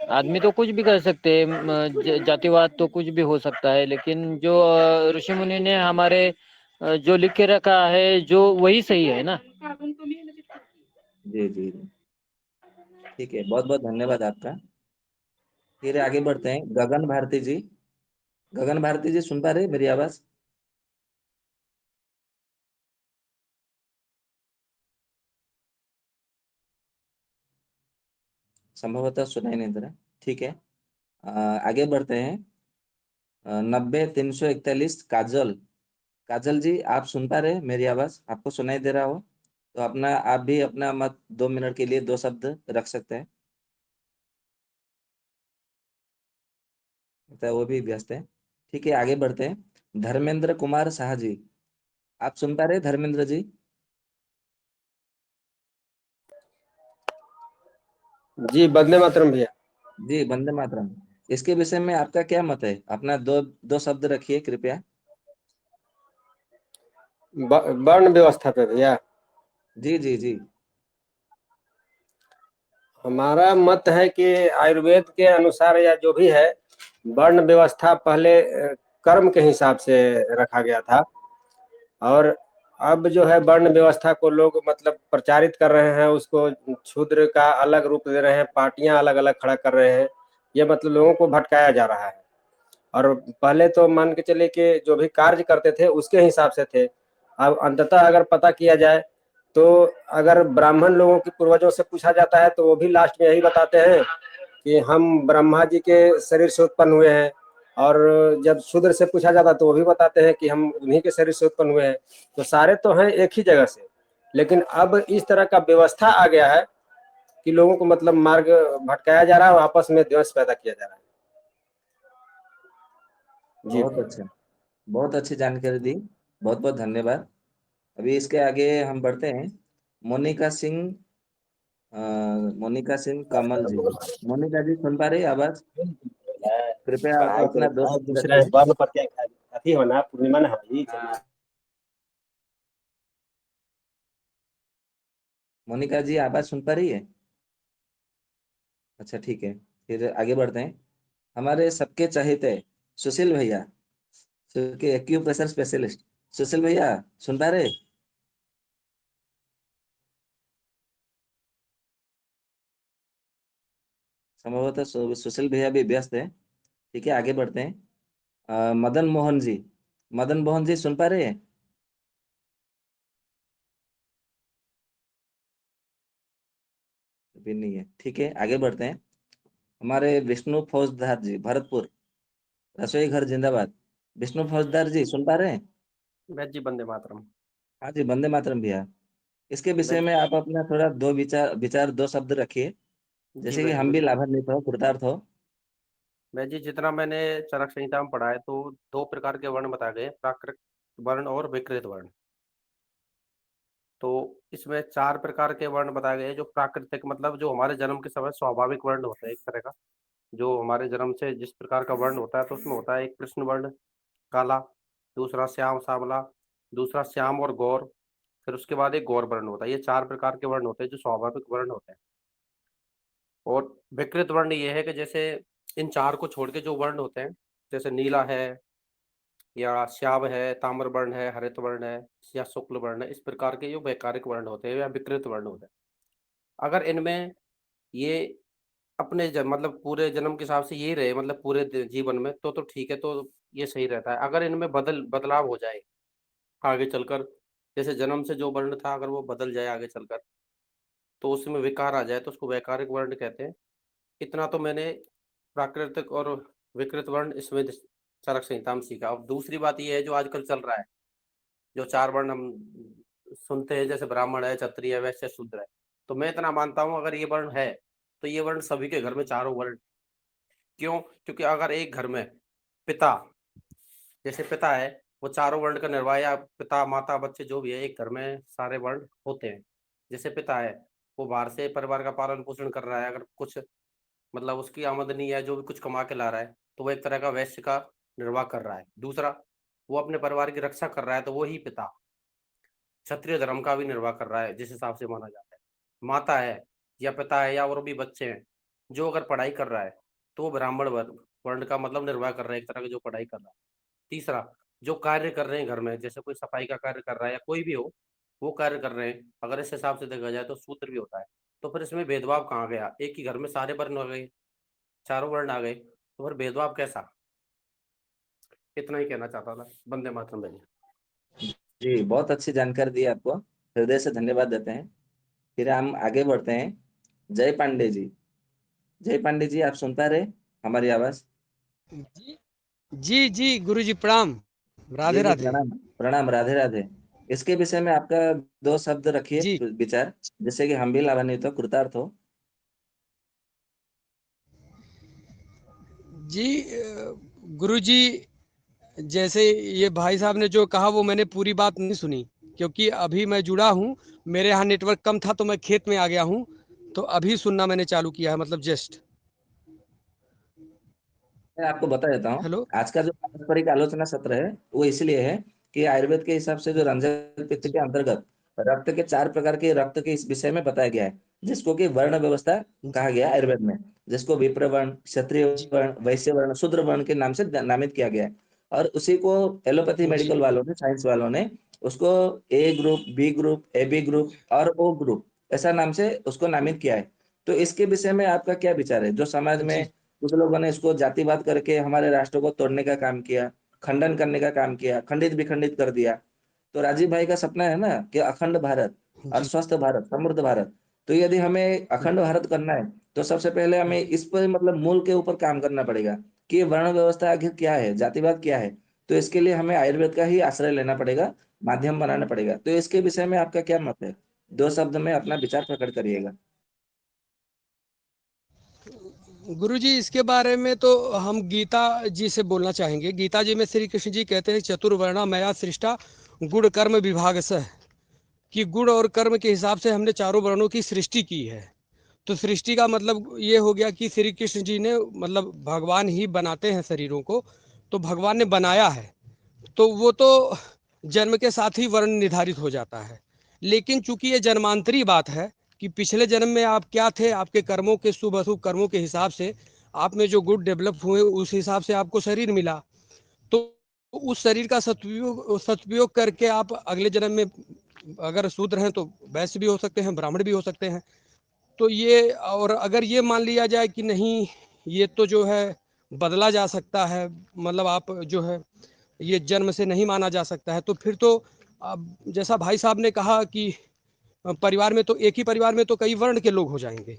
आदमी तो कुछ भी कर सकते हैं, जातिवाद तो कुछ भी हो सकता है, लेकिन जो ऋषि मुनि ने हमारे जो लिख के रखा है जो वही सही है ना। जी जी जी। ठीक है, बहुत बहुत धन्यवाद आपका। फिर आगे बढ़ते हैं। गगन भारती जी, गगन भारती जी सुन पा रहे मेरी आवाज? संभवतः सुनाई नहीं दे रहा। ठीक है, आगे बढ़ते हैं। 90 341 काजल। काजल जी आप सुन पा रहे हैं मेरी आवाज? आपको सुनाई दे रहा हो तो आप भी अपना मत 2 मिनट के लिए 2 शब्द रख सकते हैं। तो वो भी व्यस्त है। ठीक है, आगे बढ़ते हैं। धर्मेंद्र कुमार शाह जी, आप सुन पा रहे हैं धर्मेंद्र जी? जी वंदे मातरम भैया। जी वंदे मातरम। इसके विषय में आपका क्या मत है? अपना दो दो शब्द रखिए कृपया। वर्ण व्यवस्था पे भैया जी जी जी। हमारा मत है कि आयुर्वेद के अनुसार या जो भी है, वर्ण व्यवस्था पहले कर्म के हिसाब से रखा गया था, और अब जो है वर्ण व्यवस्था को लोग मतलब प्रचारित कर रहे हैं, उसको शूद्र का अलग रूप दे रहे हैं, पार्टियां अलग अलग खड़ा कर रहे हैं। ये मतलब लोगों को भटकाया जा रहा है। और पहले तो मान के चले कि जो भी कार्य करते थे उसके हिसाब से थे। अब अंततः अगर पता किया जाए तो अगर ब्राह्मण लोगों के पूर्वजों से पूछा जाता है तो वो भी लास्ट में यही बताते हैं कि हम ब्रह्मा जी के शरीर से उत्पन्न हुए हैं, और जब शूद्र से पूछा जाता है तो वो भी बताते हैं कि हम उन्हीं के शरीर से उत्पन्न हुए हैं। तो सारे तो हैं एक ही जगह से, लेकिन अब इस तरह का व्यवस्था आ गया है कि लोगों को मतलब मार्ग भटकाया जा रहा है और आपस में द्वेष पैदा किया जा रहा है। जी बहुत भैया। अच्छा, बहुत अच्छी जानकारी दी। बहुत बहुत धन्यवाद। अभी इसके आगे हम बढ़ते हैं। मोनिका सिंह, अ, मोनिका सिंह कमल जी। मोनिका जी सुन पा रही है आवाज? कृपया आप पढ़ाई अपना करे दो था शब्द दूसरा रखिए। वर्ण प्रत्यय अथी होना पूर्णिमा ना होई चलिए। मोनिका जी आवाज सुन पा रही है? अच्छा ठीक है, फिर आगे बढ़ते हैं। हमारे सबके चहेते सुशील भैया, के एक्यूप्रेशर स्पेशलिस्ट, सुशील भैया सुन पा रहे? संभवतः सुशील भैया भी व्यस्त है। ठीक है, आगे बढ़ते हैं। मदन मोहन जी, मदन मोहन जी सुन पा रहे हैं? भी नहीं है। ठीक है, आगे बढ़ते हैं। हमारे विष्णु फौजदार जी, भरतपुर, रसोई घर जिंदाबाद। विष्णु फौजदार जी सुन पा रहे हैं? वैद जी वंदे मातरम। हाँ जी, वंदे मातरम भैया। इसके विषय वैद में आप अपना थोड़ा दो विचार 2 शब्द रखिए, जी जैसे कि वैद जी हम भी बिल्कुल। लाभान्वित हो, कृतार्थ हो। वैद जी जितना मैंने चरक संहिता में पढ़ा है तो 2 प्रकार के वर्ण बताए गए, प्राकृत वर्ण और विकृत वर्ण। तो इसमें 4 प्रकार के वर्ण बताए गए हैं। जो प्राकृतिक मतलब जो हमारे जन्म के समय स्वाभाविक वर्ण होता है एक तरह का, जो हमारे जन्म से जिस प्रकार का वर्ण होता है, तो उसमें होता है एक कृष्ण वर्ण काला, दूसरा श्याम सांवला, दूसरा श्याम और गौर, फिर उसके बाद एक गौर वर्ण होता है। ये 4 प्रकार के वर्ण होते हैं जो स्वाभाविक वर्ण होते हैं। और विकृत वर्ण ये है कि जैसे इन 4 को छोड़ के जो वर्ण होते हैं, जैसे नीला है या श्याम है, ताम्र वर्ण है, हरित वर्ण है या शुक्ल वर्ण है, इस प्रकार के जो वैकारिक वर्ण होते हैं या विकृत वर्ण होते हैं। अगर इनमें ये अपने मतलब पूरे जन्म के हिसाब से यही रहे, मतलब पूरे जीवन में, तो ठीक है, तो ये सही रहता है। अगर इनमें बदलाव हो जाए आगे चलकर, जैसे जन्म से जो वर्ण था अगर वो बदल जाए आगे चलकर, तो उसमें विकार आ जाए, तो उसको वैकारिक वर्ण कहते हैं। इतना तो मैंने प्राकृतिक और विकृत वर्ण इसमें चरक संहिता में सीखा। अब दूसरी बात ये है जो आजकल चल रहा है, जो 4 वर्ण हम सुनते हैं, जैसे ब्राह्मण है, क्षत्रिय है, वैश्य, शूद्र है। तो मैं इतना मानता हूँ अगर ये वर्ण है तो ये वर्ण सभी के घर में चारों वर्ण। क्यों? क्योंकि अगर एक घर में पिता, जैसे पिता है, वो चारों वर्ण का निर्वाह, या पिता माता बच्चे जो भी है, एक घर में सारे वर्ण होते हैं। जैसे पिता है, वो बाहर से परिवार का पालन पोषण कर रहा है, अगर कुछ मतलब उसकी आमदनी है जो भी कुछ कमा के ला रहा है, तो वो एक तरह का वैश्य का निर्वाह कर रहा है। दूसरा, वो अपने परिवार की रक्षा कर रहा है, तो वो ही पिता क्षत्रिय धर्म का भी निर्वाह कर रहा है जिस हिसाब से माना जाता है। माता है या पिता है या और भी बच्चे हैं, जो अगर पढ़ाई कर रहा है तो वो ब्राह्मण वर्ण का मतलब निर्वाह कर रहा है, एक तरह का जो पढ़ाई कर रहा है। तीसरा, जो कार्य कर रहे हैं घर में, जैसे कोई सफाई का कार्य कर रहा है या कोई भी हो, वो कार्य कर रहे हैं, अगर इस हिसाब से देखा जाए तो शूद्र भी होता है। तो फिर इसमें भेदभाव कहाँ गया? एक ही घर में सारे वर्ण आ गए, चारों वर्ण आ गए, तो फिर भेदभाव कैसा? इतना ही कहना चाहता था। वंदे मातरम भैया। जी, बहुत अच्छी जानकारी दी आपको, हृदय से धन्यवाद देते हैं। फिर हम आगे बढ़ते हैं। जय पांडे जी। जय पांडे जी, आप सुन पा रहे हमारी आवाज? जी जी गुरुजी प्रणाम, राधे जी जी, राधे। प्रणाम प्रणाम, राधे राधे। इसके विषय में आपका 2 शब्द रखिए जी विचार, जिससे कि हम भी लाभान्वित हो, कृतार्थ हो। जी गुरुजी, जैसे ये भाई साहब ने जो कहा वो मैंने पूरी बात नहीं सुनी, क्योंकि अभी मैं जुड़ा हूँ। मेरे यहाँ नेटवर्क कम था तो मैं खेत में आ गया हूँ, तो अभी सुनना मैंने चालू किया है, मतलब जस्ट। मैं आपको बता देता हूँ, हेलो। आज का जो पारस्परिक आलोचना सत्र है वो इसलिए है कि आयुर्वेद के हिसाब से जो रंजक पित्त जी के अंतर्गत रक्त के 4 प्रकार के रक्त के इस विषय में बताया गया है, जिसको कि वर्ण व्यवस्था जी कहा गया है आयुर्वेद में, जिसको विप्र वर्ण, क्षत्रिय जी वर्ण, वैश्य वर्ण, शूद्र वर्ण के नाम से नामित किया गया है। और उसी को एलोपैथी जी मेडिकल वालों ने, साइंस वालों ने उसको A group, B group, A B group और ओ ग्रुप ऐसा नाम से उसको नामित किया है। तो इसके विषय में आपका क्या विचार है? जो समाज में जी कुछ लोगों ने इसको जातिवाद करके हमारे राष्ट्र को तोड़ने का काम किया, खंडन करने का काम किया, खंडित विखंडित कर दिया। तो राजीव भाई का सपना है ना कि अखंड भारत और जी स्वस्थ भारत, समृद्ध भारत। तो यदि हमें अखंड भारत करना है तो सबसे पहले हमें इस पर मतलब मूल के ऊपर काम करना पड़ेगा कि ये वर्ण व्यवस्था आखिर क्या है, जातिवाद क्या है। तो इसके लिए हमें आयुर्वेद का ही आश्रय लेना पड़ेगा, माध्यम बनाना पड़ेगा। तो इसके विषय में आपका क्या मत है? 2 शब्द में अपना विचार प्रकट करिएगा। गुरुजी, इसके बारे में तो हम गीता जी से बोलना चाहेंगे। गीता जी में श्री कृष्ण जी कहते हैं, चतुर्वर्णा मया सृष्टा गुण कर्म विभाग सह, कि गुण और कर्म के हिसाब से हमने चारों वर्णों की सृष्टि की है। तो सृष्टि का मतलब ये हो गया कि श्री कृष्ण जी ने, मतलब भगवान ही बनाते हैं शरीरों को, तो भगवान ने बनाया है, तो वो तो जन्म के साथ ही वर्ण निर्धारित हो जाता है। लेकिन चूंकि ये जन्मांतरी बात है कि पिछले जन्म में आप क्या थे, आपके कर्मों के, शुभ अशुभ कर्मों के हिसाब से आप में जो गुण डेवलप हुए, उस हिसाब से आपको शरीर मिला। तो उस शरीर का सदुपयोग करके आप अगले जन्म में अगर शूद्र हैं तो वैश्य भी हो सकते हैं, ब्राह्मण भी हो सकते हैं। तो ये, और अगर ये मान लिया जाए कि नहीं, ये तो जो है बदला जा सकता है, मतलब आप जो है ये जन्म से नहीं माना जा सकता है, तो फिर तो अब जैसा भाई साहब ने कहा कि परिवार में तो, एक ही परिवार में तो कई वर्ण के लोग हो जाएंगे,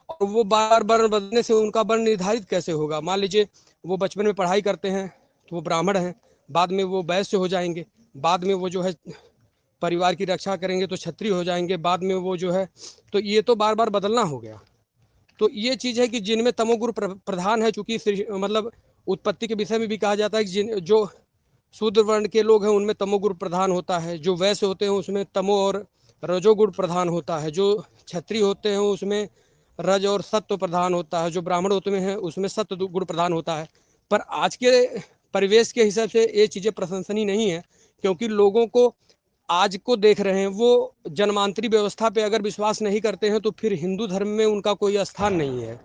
और वो बार वर्ण बदलने से उनका वर्ण निर्धारित कैसे होगा? मान लीजिए वो बचपन में पढ़ाई करते हैं तो वो ब्राह्मण हैं, बाद में वो वैश्य हो जाएंगे, बाद में वो जो है परिवार की रक्षा करेंगे तो क्षत्रिय हो जाएंगे, बाद में वो जो है, तो ये तो बार बार बदलना हो गया। तो ये चीज़ है कि जिनमें तमोगुण प्रधान है, चूंकि मतलब उत्पत्ति के विषय में भी कहा जाता है कि जिन जो शूद्र वर्ण के लोग हैं उनमें तमोगुण प्रधान होता है, जो वैश्य होते हैं उसमें तमो और रजोगुण प्रधान होता है, जो क्षत्रिय होते हैं उसमें रज और सत्व प्रधान होता है, जो ब्राह्मण होते हैं उसमें सत्व गुण प्रधान होता है। पर आज के परिवेश के हिसाब से ये चीज़ें प्रशंसनीय नहीं है, क्योंकि लोगों को आज को देख रहे हैं, वो जन्मांतरी व्यवस्था पे अगर विश्वास नहीं करते हैं तो फिर हिंदू धर्म में उनका कोई स्थान नहीं है,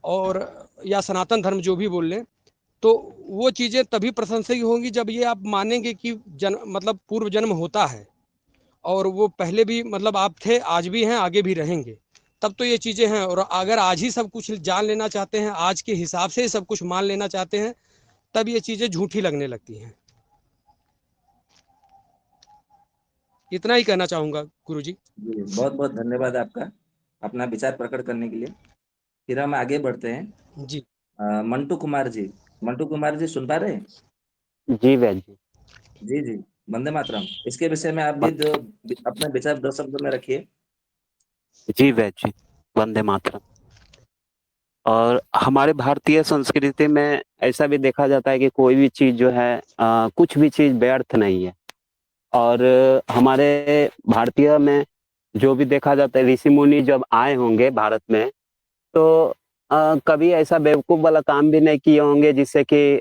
और या सनातन धर्म जो भी बोल लें। तो वो चीज़ें तभी प्रशंसनीय होंगी जब ये आप मानेंगे कि मतलब पूर्व जन्म होता है, और वो पहले भी मतलब आप थे, आज भी हैं, आगे भी रहेंगे। तब तो ये चीज़ें हैं। और अगर आज ही सब कुछ जान लेना चाहते हैं, आज के हिसाब से सब कुछ मान लेना चाहते हैं, तब ये चीज़ें झूठी लगने लगती हैं। इतना ही कहना चाहूँगा गुरुजी। जी, बहुत बहुत धन्यवाद आपका अपना विचार प्रकट करने के लिए। फिर हम आगे बढ़ते हैं। जी मंटू कुमार जी। मंटू कुमार जी, सुन पा रहे हैं? जी वैद्य जी। जी जी, वंदे मातरम। इसके विषय में आप भी अपने विचार 2 शब्द में रखिए। जी वैद्य जी, वंदे मातरम। और हमारे भारतीय संस्कृति में ऐसा भी देखा जाता है कि कोई भी चीज जो है कुछ भी चीज व्यर्थ नहीं है। और हमारे भारतीय में जो भी देखा जाता है, ऋषि मुनि जब आए होंगे भारत में, तो कभी ऐसा बेवकूफ वाला काम भी नहीं किए होंगे जिससे कि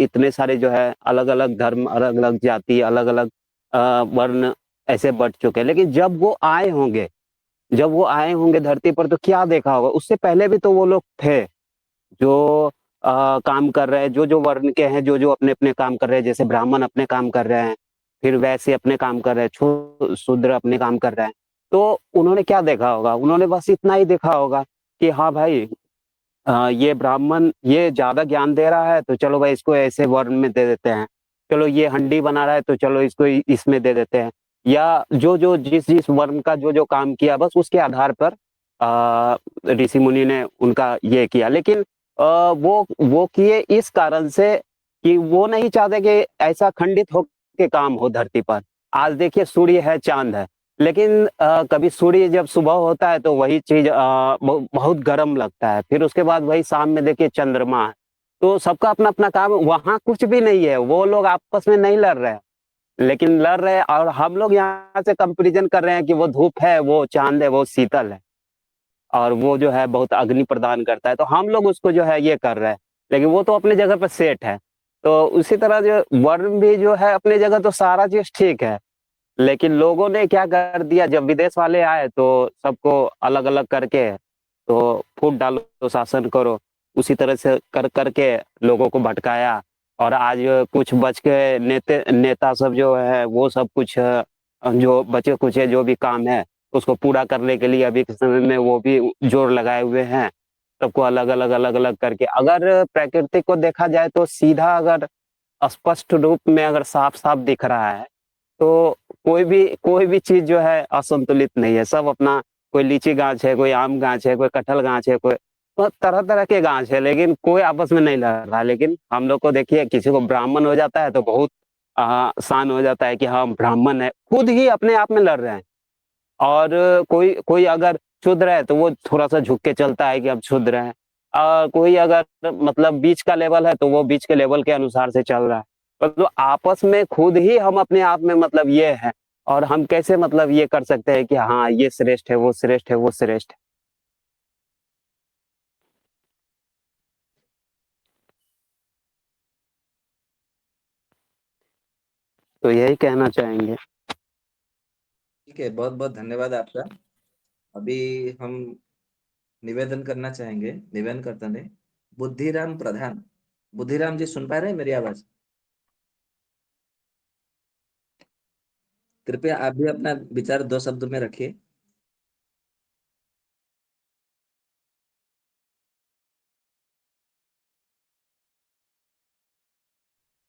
इतने सारे जो है अलग अलग धर्म, अलग अलग जाति, अलग अलग वर्ण ऐसे बढ़ चुके हैं। लेकिन जब वो आए होंगे धरती पर, तो क्या देखा होगा? उससे पहले भी तो वो लोग थे जो काम कर रहे हैं, जो जो वर्ण के हैं, जो जो अपने अपने काम कर रहे हैं। जैसे ब्राह्मण अपने काम कर रहे हैं, फिर वैश्य अपने काम कर रहे हैं, शूद्र अपने काम कर रहे हैं। तो उन्होंने क्या देखा होगा? उन्होंने बस इतना ही देखा होगा कि हाँ भाई, ये ब्राह्मण ये ज्यादा ज्ञान दे रहा है तो चलो भाई इसको ऐसे वर्ण में दे देते हैं, चलो ये हंडी बना रहा है तो चलो इसको इसमें दे देते हैं, या जो जो जिस जिस वर्ण का जो जो काम किया बस उसके आधार पर ऋषि मुनि ने उनका ये किया। लेकिन वो किए इस कारण से कि वो नहीं चाहते कि ऐसा खंडित हो के काम हो धरती पर। आज देखिए सूर्य है, चांद है, लेकिन कभी सूर्य जब सुबह होता है तो वही चीज बहुत गर्म लगता है, फिर उसके बाद वही शाम में देखिए चंद्रमा है। तो सबका अपना अपना काम, वहां कुछ भी नहीं है, वो लोग आपस में नहीं लड़ रहे हैं, लेकिन लड़ रहे हैं और हम लोग यहाँ से कंपैरिजन कर रहे हैं कि वो धूप है, वो चांद है, वो शीतल है और वो जो है बहुत अग्नि प्रदान करता है, तो हम लोग उसको जो है ये कर रहे हैं, लेकिन वो तो अपनी जगह पर सेट है। तो उसी तरह जो वर्ण भी जो है अपनी जगह तो सारा चीज ठीक है, लेकिन लोगों ने क्या कर दिया, जब विदेश वाले आए तो सबको अलग अलग करके तो फूट डालो शासन करो, उसी तरह से कर करके लोगों को भटकाया। और आज कुछ बच के नेता सब जो है वो सब कुछ जो बचे कुछ जो भी काम है उसको पूरा करने के लिए अभी के समय में वो भी जोर लगाए हुए हैं, सबको अलग अलग करके। अगर प्रकृति को देखा जाए तो सीधा अगर स्पष्ट रूप में अगर साफ साफ दिख रहा है तो कोई भी चीज जो है असंतुलित नहीं है, सब अपना, कोई लीची गाछ है, कोई आम गाछ है, कोई कटहल गाछ है, कोई तो तरह तरह के गाछ है, लेकिन कोई आपस में नहीं लड़ रहा। लेकिन हम लोग को देखिए, किसी को ब्राह्मण हो जाता है तो बहुत शान हो जाता है कि हाँ ब्राह्मण है, खुद ही अपने आप में लड़ रहे हैं। और कोई कोई अगर क्षुद्र है तो वो थोड़ा सा झुक के चलता है कि अब क्षुद्र है, कोई अगर मतलब बीच का लेवल है तो वो बीच के लेवल के अनुसार से चल रहा है। मतलब आपस में खुद ही हम अपने आप में मतलब ये है, और हम कैसे मतलब ये कर सकते हैं कि हाँ ये श्रेष्ठ है, वो श्रेष्ठ है, वो श्रेष्ठ है। तो यही कहना चाहेंगे। ठीक है, बहुत बहुत धन्यवाद आपका। अभी हम निवेदन करना चाहेंगे, निवेदन करते हैं बुद्धिराम प्रधान। बुद्धिराम जी सुन पा रहे हैं मेरी आवाज? कृपया आप भी अपना विचार 2 शब्दों में रखिए।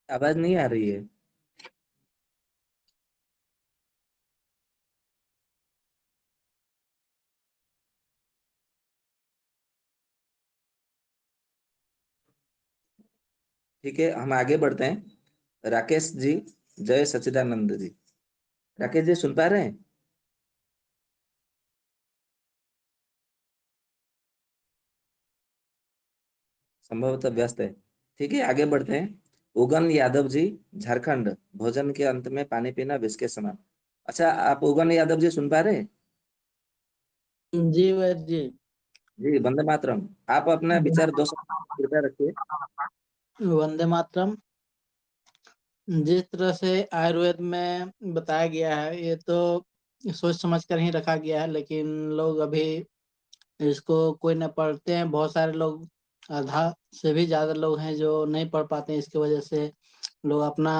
आवाज नहीं आ रही है। ठीक है, हम आगे बढ़ते हैं। राकेश जी, जय सच्चिदानंद जी। राकेश जी सुन पा रहे हैं? संभवतः व्यस्त है। ठीक है, आगे बढ़ते हैं। उगन यादव जी, झारखंड। भोजन के अंत में पानी पीना विष के समान। अच्छा, आप उगन यादव जी सुन पा रहे हैं? जी वैद्य जी। जी, वंदे मातरम। आप अपना विचार 2 शब्द कृपया रखिए। वंदे मातरम। जिस तरह से आयुर्वेद में बताया गया है, ये तो सोच समझ कर ही रखा गया है, लेकिन लोग अभी इसको कोई न पढ़ते हैं। बहुत सारे लोग, आधा से भी ज्यादा लोग हैं जो नहीं पढ़ पाते हैं। इसकी वजह से लोग अपना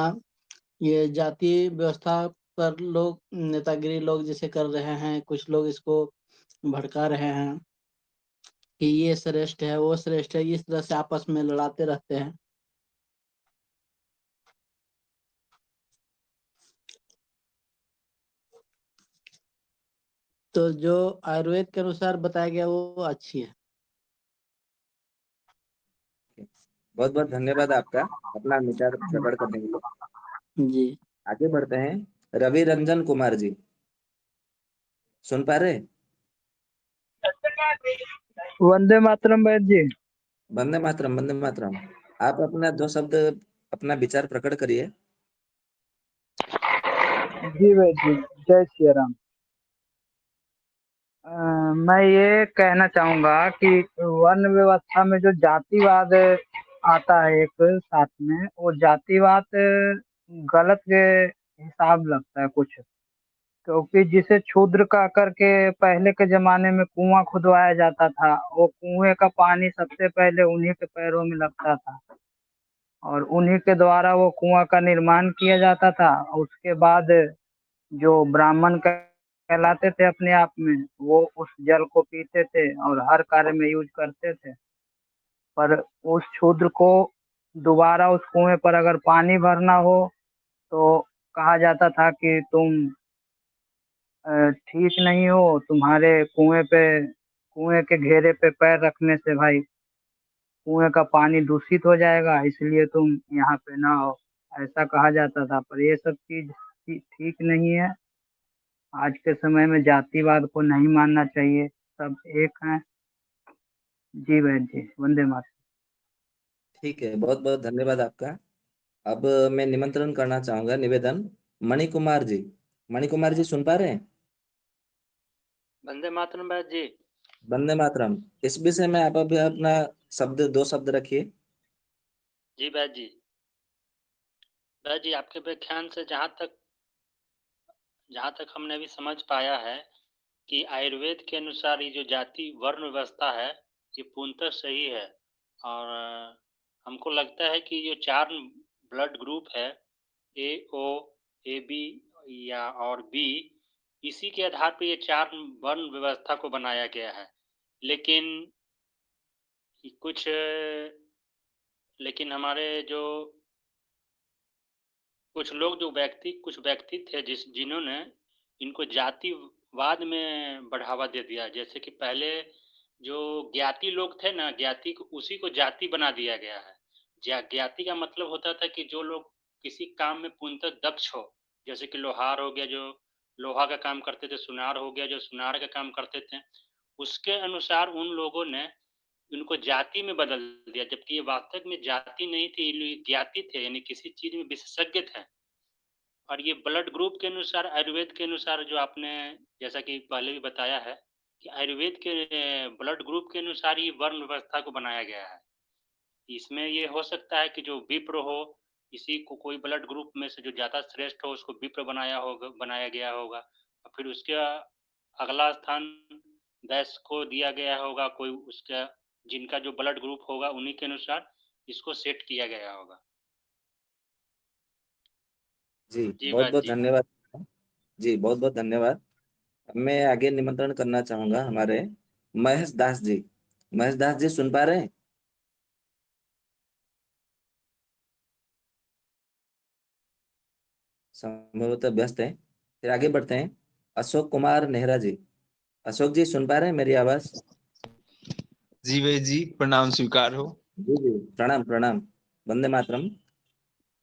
ये जाति व्यवस्था पर लोग नेतागिरी लोग जैसे कर रहे हैं, कुछ लोग इसको भड़का रहे हैं कि ये श्रेष्ठ है, वो श्रेष्ठ है, इस तरह से आपस में लड़ाते रहते हैं। तो जो आयुर्वेद के अनुसार बताया गया वो अच्छी है। बहुत बहुत धन्यवाद आपका अपना विचार प्रकट करने के लिए। जी। आगे बढ़ते हैं। रवि रंजन कुमार जी, सुन पा रहे? वंदे मातरम वैद्य जी। वंदे मातरम, वंदे मातरम। आप अपना 2 शब्द अपना विचार प्रकट करिए। जी वैद्य जी, जय श्री राम। मैं ये कहना चाहूंगा कि वर्ण व्यवस्था में जो जातिवाद आता है एक साथ में, वो जातिवाद गलत के हिसाब लगता है कुछ। क्योंकि जिसे क्षुद्र कह करके पहले के जमाने में कुआं खुदवाया जाता था, वो कुएं का पानी सबसे पहले उन्हीं के पैरों में लगता था और उन्हीं के द्वारा वो कुआं का निर्माण किया जाता था। उसके बाद जो ब्राह्मण कहलाते थे अपने आप में, वो उस जल को पीते थे और हर कार्य में यूज करते थे। पर उस शूद्र को दोबारा उस कुएं पर अगर पानी भरना हो तो कहा जाता था कि तुम ठीक नहीं हो, तुम्हारे कुएं के घेरे पे पैर रखने से भाई कुएं का पानी दूषित हो जाएगा, इसलिए तुम यहाँ पे ना आओ, ऐसा कहा जाता था। पर ये सब चीज ठीक नहीं है। आज के समय में जातिवाद को नहीं मानना चाहिए, सब एक हैं। जी बहन जी, वंदे मातरम। ठीक है, बहुत बहुत धन्यवाद आपका। अब मैं निमंत्रण करना चाहूंगा, निवेदन, मणिकुमार जी। मणिकुमार जी सुन पा रहे हैं? वंदे मातरम बैद जी। वंदे मातरम। इस विषय में आप अभी अपना दो शब्द रखिए। जी बैद जी। बैद जी, आपके व्याख्यान से जहाँ तक हमने अभी समझ पाया है कि आयुर्वेद के अनुसार ये जो जाति वर्ण व्यवस्था है ये पूर्णतः सही है। और हमको लगता है कि जो 4 ब्लड ग्रुप है, ए, ओ, ए बी या और बी, इसी के आधार पर ये 4 वर्ण व्यवस्था को बनाया गया है। लेकिन हमारे जो कुछ व्यक्ति थे जिन्होंने इनको जातिवाद में बढ़ावा दे दिया। जैसे कि पहले जो ज्ञाति लोग थे ना, उसी को जाति बना दिया गया है। ज्ञाति का मतलब होता था कि जो लोग किसी काम में पूर्णतः दक्ष हो, जैसे कि लोहार हो गया जो लोहा का काम करते थे, सुनार हो गया जो सुनार का काम करते थे। उसके अनुसार उन लोगों ने उनको जाति में बदल दिया, जबकि ये वास्तव में जाति नहीं थी, ये ज्ञाति थे, यानी किसी चीज में विशेषज्ञ थे। और ये ब्लड ग्रुप के अनुसार, आयुर्वेद के अनुसार, जो आपने जैसा कि पहले भी बताया है कि आयुर्वेद के ब्लड ग्रुप के अनुसार ये वर्ण व्यवस्था को बनाया गया है। इसमें ये हो सकता है कि जो विप्र हो, इसी को कोई ब्लड ग्रुप में से जो ज़्यादा श्रेष्ठ हो उसको विप्र बनाया गया होगा, और फिर उसके अगला स्थान वैश्य को दिया गया होगा, कोई उसका जिनका जो ब्लड ग्रुप होगा उन्हीं के अनुसार इसको सेट किया गया होगा। जी, जी बहुत बात बहुत जी। धन्यवाद। जी, बहुत बहुत धन्यवाद। मैं आगे निमंत्रण करना चाहूंगा हमारे महेश दास जी। महेश दास जी सुन पा रहे हैं? संभवतः व्यस्त हैं। फिर आगे बढ़ते हैं, अशोक कुमार नेहरा जी। अशोक जी सुन पा रहे हैं मेरी आवाज? जी वैद्य जी, प्रणाम स्वीकार हो। जी जी, प्रणाम प्रणाम। वंदे मातरम। वंदे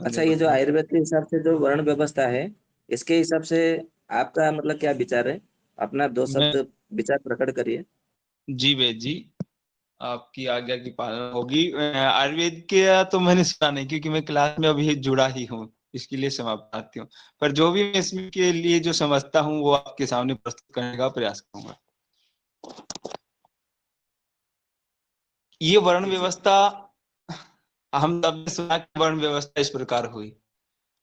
अच्छा, ये जो मातरम। आयुर्वेद के हिसाब से जो वर्ण व्यवस्था है, इसके हिसाब से आपका मतलब क्या विचार है? अपना दो मैं शब्द विचार प्रकट करिए। जी वैद्य जी, आपकी आज्ञा की पालना होगी। आयुर्वेद के तो मैंने सुना नहीं, क्योंकि मैं क्लास में अभी जुड़ा ही हूँ, इसके लिए समाप्त हूँ। पर जो भी मैं इसमें के लिए जो समझता हूँ वो आपके सामने प्रस्तुत करने का प्रयास करूंगा। ये वर्ण व्यवस्था हम सबने सुना कि वर्ण व्यवस्था इस प्रकार हुई,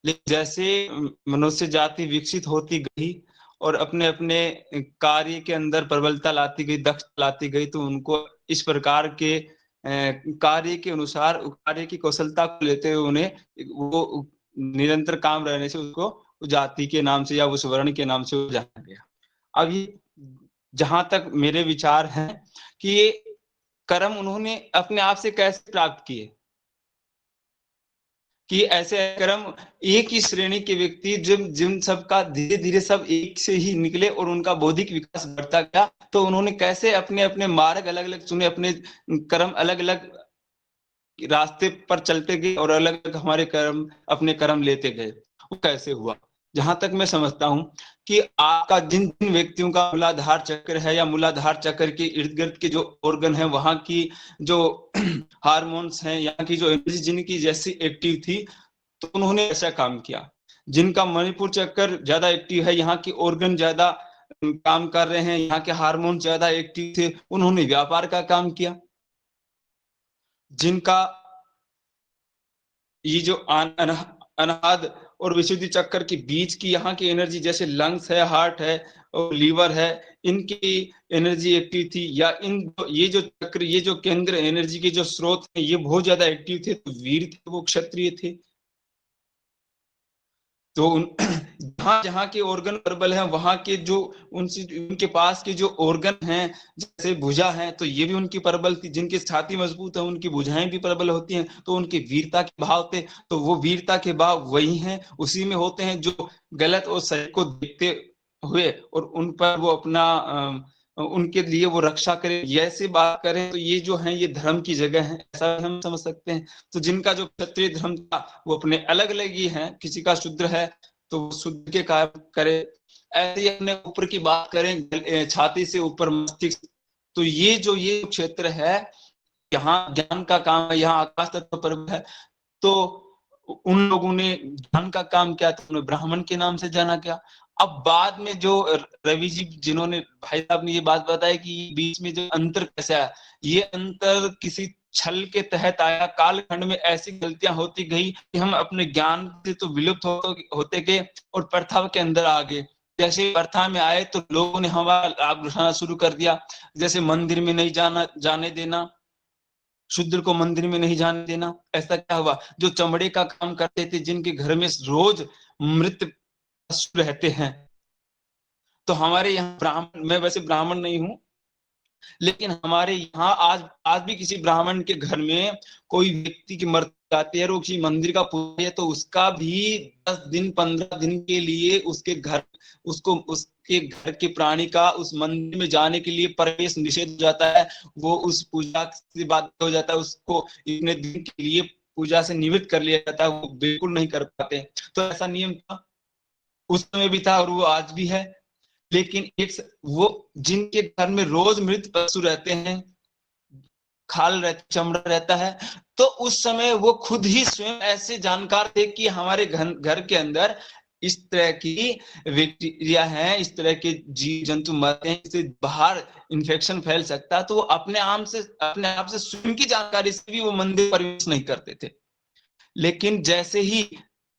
लेकिन जैसे मनुष्य जाति विकसित होती गई और अपने अपने कार्य के अंदर प्रबलता लाती गई, दक्षता लाती गई, तो उनको इस प्रकार के कार्य के अनुसार कार्य की कौशलता को लेते हुए उन्हें वो निरंतर काम रहने से उसको जाति के नाम से या उस वर्ण के नाम से जाना गया। अब ये जहां तक मेरे विचार हैं कि ये कर्म उन्होंने अपने आप से कैसे प्राप्त किए, कि ऐसे कर्म एक ही श्रेणी के व्यक्ति जब जिन सबका धीरे धीरे सब एक से ही निकले और उनका बौद्धिक विकास बढ़ता गया, तो उन्होंने कैसे अपने अपने मार्ग अलग अलग चुने, अपने कर्म अलग अलग रास्ते पर चलते गए और अलग अलग हमारे कर्म अपने कर्म लेते गए। वो कैसे हुआ? जहां तक मैं समझता हूं कि आपका जिन जिन व्यक्तियों का मूलाधार चक्र है या मूलाधार चक्र के इर्द गिर्द के जो ऑर्गन है, वहां की जो हार्मोन्स हैं, यहाँ की जो एनर्जी जिनकी जैसी एक्टिव थी, तो उन्होंने ऐसा काम किया। जिनका मणिपुर चक्कर ज्यादा एक्टिव है, यहाँ की ऑर्गन ज्यादा काम कर रहे हैं, यहाँ के हार्मोन ज्यादा एक्टिव थे, उन्होंने व्यापार का काम किया। जिनका ये जो अनाहद और विशुद्धि चक्कर के बीच की यहाँ की एनर्जी, जैसे लंग्स है, हार्ट है और लीवर है, इनकी एनर्जी एक्टिव थी, या ये जो चक्र, ये जो केंद्र एनर्जी के जो स्रोत है, ये बहुत ज्यादा एक्टिव थे, तो वीर थे, वो क्षत्रिय थे। तो जहाँ जहाँ के ऑर्गन प्रबल हैं वहां के जो उनके पास के जो ऑर्गन हैं, जैसे भुजा है तो ये भी उनकी प्रबल थी, जिनकी छाती मजबूत है उनकी भुजाएं भी प्रबल होती हैं, तो उनके वीरता के भाव थे, तो वो वीरता के भाव वही हैं, उसी में होते हैं जो गलत और सही को देखते हुए और उन पर वो अपना उनके लिए वो रक्षा करे, ऐसे बात करें तो ये जो है ये धर्म की जगह है, ऐसा हम समझ सकते हैं। तो जिनका जो क्षत्रिय धर्म था वो अपने अलग अलग ही है, किसी का शूद्र है तो वो शुद्ध के कार्य करे। ऐसे ही अपने ऊपर की बात करें, छाती से ऊपर मस्तिष्क, तो ये क्षेत्र है, यहाँ ज्ञान का काम है, यहाँ आकाश तत्व पर है। तो उन लोगों ने ज्ञान का काम किया था, उन्हें ब्राह्मण के नाम से जाना गया। अब बाद में जो रवि जी जिन्होंने भाई साहब ने ये बात बताई कि बीच में जो अंतर कैसे आया, ये अंतर किसी छल के तहत आया। कालखंड में ऐसी गलतियां होती गई कि हम अपने ज्ञान से तो विलुप्त होते गए और प्रथा के अंदर आ गए। जैसे प्रथा में आए तो लोगों ने हमारा लाभ उठाना शुरू कर दिया, जैसे मंदिर में नहीं जाने देना, शूद्र को मंदिर में नहीं जाने देना। ऐसा क्या हुआ, जो चमड़े का काम करते थे, जिनके घर में रोज मृत पशु रहते हैं, तो हमारे यहाँ ब्राह्मण, मैं वैसे ब्राह्मण नहीं हूं, लेकिन हमारे यहाँ आज भी किसी ब्राह्मण के घर में कोई व्यक्ति की मृत्यु जाती है और किसी मंदिर का पूजा है, तो उसका भी 10 दिन 15 दिन के लिए उसके घर के प्राणी का उस मंदिर में जाने के लिए प्रवेश निषेध हो जाता है। वो उस पूजा से बाध्य हो जाता है, उसको इतने दिन के लिए पूजा से निवृत्त कर लिया जाता है, वो बिल्कुल नहीं कर पाते। तो ऐसा नियम था, उस समय भी था और वो आज भी है। लेकिन वो जिनके घर में रोज मृत पशु रहते हैं, खाल रहती, चमड़ा रहता है, तो उस समय वो खुद ही स्वयं ऐसे जानकार थे कि हमारे घर के अंदर इस तरह की बैक्टीरिया है, इस तरह के जीव जंतु मरते हैं, इससे बाहर इन्फेक्शन फैल सकता है। तो वो अपने आप से स्वयं की जानकारी से भी वो मंदिर प्रवेश नहीं करते थे। लेकिन जैसे ही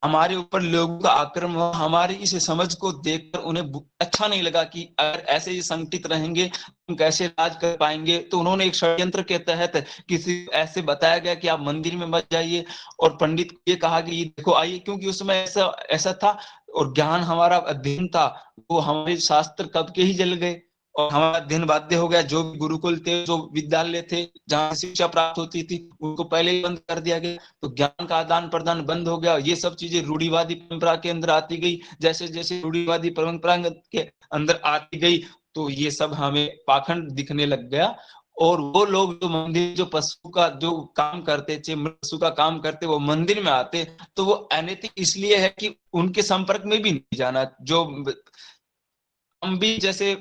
हमारे ऊपर लोगों का आक्रमण हुआ, हमारी इस समझ को देखकर उन्हें अच्छा नहीं लगा कि अगर ऐसे ही संगठित रहेंगे हम कैसे राज कर पाएंगे। तो उन्होंने एक षड्यंत्र के तहत किसी ऐसे बताया गया कि आप मंदिर में मत जाइए, और पंडित ये कहा कि देखो आइए, क्योंकि उस समय ऐसा था और ज्ञान हमारा अध्ययन था, वो हमारे शास्त्र कब के ही जल गए और हमारा अध्ययन बाध्य हो गया। जो गुरुकुल थे, जो विद्यालय थे जहाँ शिक्षा प्राप्त होती थी, उनको पहले ही बंद कर दिया गया, तो ज्ञान का आदान प्रदान बंद हो गया। ये सब चीजें रूढ़िवादी परंपरा के अंदर आती गई। जैसे जैसे रूढ़िवादी परंपरा के अंदर आती गई तो ये सब हमें पाखंड दिखने लग गया। और वो लोग जो मंदिर, जो पशु का जो काम करते थे, पशु का काम करते, वो मंदिर में आते, तो वो अनैतिक इसलिए है कि उनके संपर्क में भी नहीं जाना। जो हम भी जैसे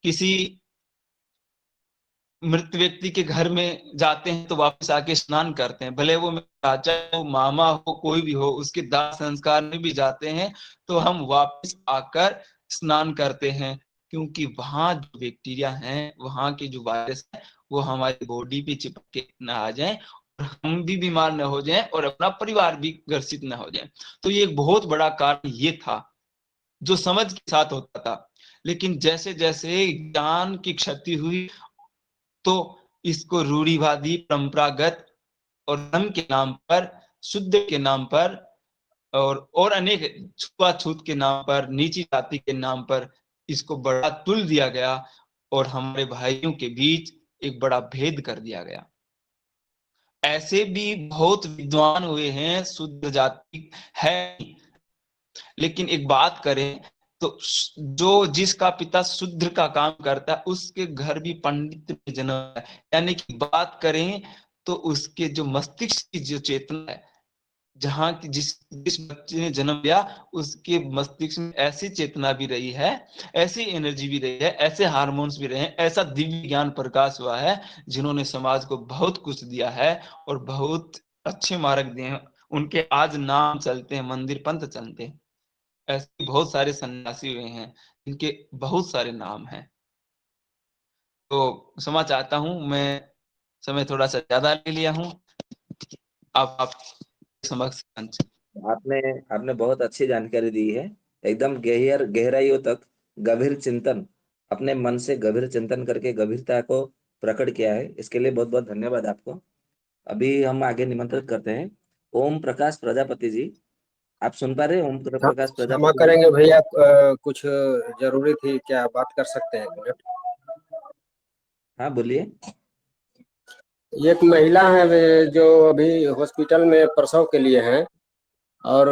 किसी मृत व्यक्ति के घर में जाते हैं तो वापस आके स्नान करते हैं, भले वो चाचा हो, मामा हो, कोई भी हो, उसके दाह संस्कार में भी जाते हैं तो हम वापस आकर स्नान करते हैं, क्योंकि वहां जो बैक्टीरिया हैं, वहां के जो वायरस है, वो हमारी बॉडी पे चिपक के न आ जाए और हम भी बीमार न हो जाएं और अपना परिवार भी ग्रसित न हो जाए। तो ये एक बहुत बड़ा कारण ये था जो समझ के साथ होता था। लेकिन जैसे जैसे ज्ञान की क्षति हुई तो इसको रूढ़िवादी, परंपरागत और धर्म के नाम पर, शुद्ध के नाम पर और अनेक छुआछूत के नाम पर, नीची जाति के नाम पर इसको बड़ा तुल दिया गया और हमारे भाइयों के बीच एक बड़ा भेद कर दिया गया। ऐसे भी बहुत विद्वान हुए हैं, शुद्ध जाति है, लेकिन एक बात करें तो जो जिसका पिता शुद्ध का काम करता है उसके घर भी पंडित में जन्म है। यानी कि बात करें तो उसके जो मस्तिष्क की जो चेतना है, जहाँ की जिस बच्चे ने जन्म लिया उसके मस्तिष्क में ऐसी चेतना भी रही है, ऐसी एनर्जी भी रही है, ऐसे हार्मोन्स भी रहे हैं, ऐसा दिव्य ज्ञान प्रकाश हुआ है, जिन्होंने समाज को बहुत कुछ दिया है और बहुत अच्छे मार्ग दिए हैं। उनके आज नाम चलते हैं, मंदिर पंथ चलते हैं। ऐसे बहुत सारे सन्यासी हुए हैं जिनके बहुत सारे नाम हैं। तो क्षमा चाहता हूं, मैं समय थोड़ा सा ज्यादा ले लिया हूं। अब आप समक्ष आपने बहुत अच्छी जानकारी दी है, एकदम गहराइयों तक गंभीर चिंतन, अपने मन से गंभीर चिंतन करके गंभीरता को प्रकट किया है। इसके लिए बहुत बहुत धन्यवाद आपको। अभी हम आगे निमंत्रित करते हैं ओम प्रकाश प्रजापति जी। आप सुन पा रहे हैं ओम प्रकाश क्षमा प्रजापति जी? करेंगे भैया, कुछ जरूरी थी, क्या बात कर सकते हैं 1 मिनट? हाँ बोलिए। एक महिला है वे जो अभी हॉस्पिटल में प्रसव के लिए हैं और